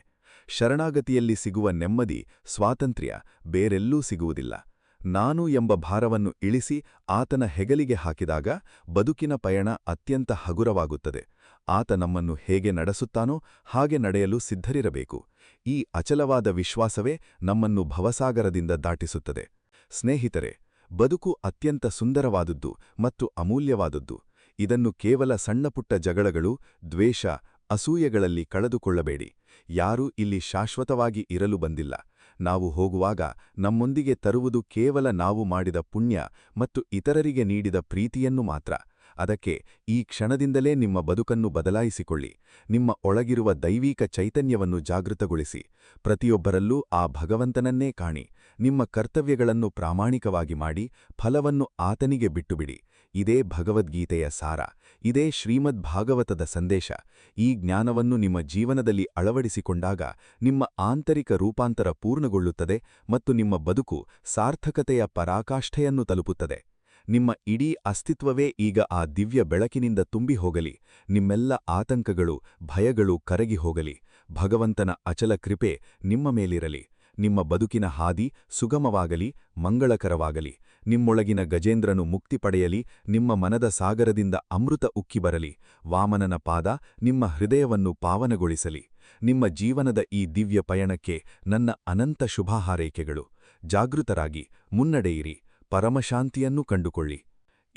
ಶರಣಾಗತಿಯಲ್ಲಿ ಸಿಗುವ ನೆಮ್ಮದಿ, ಸ್ವಾತಂತ್ರ್ಯ ಬೇರೆಲ್ಲೂ ಸಿಗುವುದಿಲ್ಲ. ನಾನು ಎಂಬ ಭಾರವನ್ನು ಇಳಿಸಿ ಆತನ ಹೆಗಲಿಗೆ ಹಾಕಿದಾಗ ಬದುಕಿನ ಪಯಣ ಅತ್ಯಂತ ಹಗುರವಾಗುತ್ತದೆ. ಆತ ನಮ್ಮನ್ನು ಹೇಗೆ ನಡೆಸುತ್ತಾನೋ ಹಾಗೆ ನಡೆಯಲು ಸಿದ್ಧರಿರಬೇಕು. ಈ ಅಚಲವಾದ ವಿಶ್ವಾಸವೇ ನಮ್ಮನ್ನು ಭವಸಾಗರದಿಂದ ದಾಟಿಸುತ್ತದೆ. ಸ್ನೇಹಿತರೆ, ಬದುಕು ಅತ್ಯಂತ ಸುಂದರವಾದುದ್ದು ಮತ್ತು ಅಮೂಲ್ಯವಾದುದ್ದು. ಇದನ್ನು ಕೇವಲ ಸಣ್ಣಪುಟ್ಟ ಜಗಳಗಳು, ದ್ವೇಷ, ಅಸೂಯೆಗಳಲ್ಲಿ ಕಳೆದುಕೊಳ್ಳಬೇಡಿ. ಯಾರೂ ಇಲ್ಲಿ ಶಾಶ್ವತವಾಗಿ ಇರಲು ಬಂದಿಲ್ಲ. ನಾವು ಹೋಗುವಾಗ ನಮ್ಮೊಂದಿಗೆ ತರುವುದು ಕೇವಲ ನಾವು ಮಾಡಿದ ಪುಣ್ಯ ಮತ್ತು ಇತರರಿಗೆ ನೀಡಿದ ಪ್ರೀತಿಯನ್ನು ಮಾತ್ರ. ಅದಕ್ಕೆ ಈ ಕ್ಷಣದಿಂದಲೇ ನಿಮ್ಮ ಬದುಕನ್ನು ಬದಲಾಯಿಸಿಕೊಳ್ಳಿ. ನಿಮ್ಮ ಒಳಗಿರುವ ದೈವಿಕ ಚೈತನ್ಯವನ್ನು ಜಾಗೃತಗೊಳಿಸಿ. ಪ್ರತಿಯೊಬ್ಬರಲ್ಲೂ ಆ ಭಗವಂತನನ್ನೇ ಕಾಣಿ. ನಿಮ್ಮ ಕರ್ತವ್ಯಗಳನ್ನು ಪ್ರಾಮಾಣಿಕವಾಗಿ ಮಾಡಿ ಫಲವನ್ನು ಆತನಿಗೆ ಬಿಟ್ಟುಬಿಡಿ. ಇದೇ ಭಗವದ್ಗೀತೆಯ ಸಾರ. ಇದೇ ಶ್ರೀಮದ್ ಭಾಗವತದ ಸಂದೇಶ. ಈ ಜ್ಞಾನವನ್ನು ನಿಮ್ಮ ಜೀವನದಲ್ಲಿ ಅಳವಡಿಸಿಕೊಂಡಾಗ ನಿಮ್ಮ ಆಂತರಿಕ ರೂಪಾಂತರ ಪೂರ್ಣಗೊಳ್ಳುತ್ತದೆ ಮತ್ತು ನಿಮ್ಮ ಬದುಕು ಸಾರ್ಥಕತೆಯ ಪರಾಕಾಷ್ಠೆಯನ್ನು ತಲುಪುತ್ತದೆ. ನಿಮ್ಮ ಇಡೀ ಅಸ್ತಿತ್ವವೇ ಈಗ ಆ ದಿವ್ಯ ಬೆಳಕಿನಿಂದ ತುಂಬಿ ಹೋಗಲಿ. ನಿಮ್ಮೆಲ್ಲ ಆತಂಕಗಳು, ಭಯಗಳು ಕರಗಿ ಹೋಗಲಿ. ಭಗವಂತನ ಅಚಲ ಕೃಪೆ ನಿಮ್ಮ ಮೇಲಿರಲಿ. ನಿಮ್ಮ ಬದುಕಿನ ಹಾದಿ ಸುಗಮವಾಗಲಿ, ಮಂಗಳಕರವಾಗಲಿ. ನಿಮ್ಮೊಳಗಿನ ಗಜೇಂದ್ರನು ಮುಕ್ತಿ ಪಡೆಯಲಿ. ನಿಮ್ಮ ಮನದ ಸಾಗರದಿಂದ ಅಮೃತ ಉಕ್ಕಿ ಬರಲಿ. ವಾಮನನ ಪಾದ ನಿಮ್ಮ ಹೃದಯವನ್ನು ಪಾವನಗೊಳಿಸಲಿ. ನಿಮ್ಮ ಜೀವನದ ಈ ದಿವ್ಯ ಪಯಣಕ್ಕೆ ನನ್ನ ಅನಂತ ಶುಭ ಹಾರೈಕೆಗಳು. ಜಾಗೃತರಾಗಿ ಮುನ್ನಡೆಯಿರಿ. ಪರಮಶಾಂತಿಯನ್ನು ಕಂಡುಕೊಳ್ಳಿ.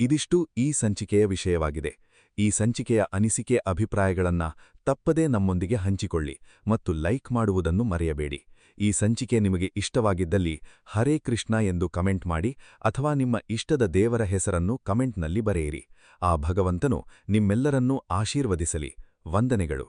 ಇದಿಷ್ಟು ಈ ಸಂಚಿಕೆಯ ವಿಷಯವಾಗಿದೆ. ಈ ಸಂಚಿಕೆಯ ಅನಿಸಿಕೆ, ಅಭಿಪ್ರಾಯಗಳನ್ನ ತಪ್ಪದೇ ನಮ್ಮೊಂದಿಗೆ ಹಂಚಿಕೊಳ್ಳಿ ಮತ್ತು ಲೈಕ್ ಮಾಡುವುದನ್ನು ಮರೆಯಬೇಡಿ. ಈ ಸಂಚಿಕೆ ನಿಮಗೆ ಇಷ್ಟವಾಗಿದ್ದಲ್ಲಿ ಹರೇ ಕೃಷ್ಣ ಎಂದು ಕಮೆಂಟ್ ಮಾಡಿ ಅಥವಾ ನಿಮ್ಮ ಇಷ್ಟದ ದೇವರ ಹೆಸರನ್ನು ಕಮೆಂಟ್ನಲ್ಲಿ ಬರೆಯಿರಿ. ಆ ಭಗವಂತನು ನಿಮ್ಮೆಲ್ಲರನ್ನೂ ಆಶೀರ್ವದಿಸಲಿ. ವಂದನೆಗಳು.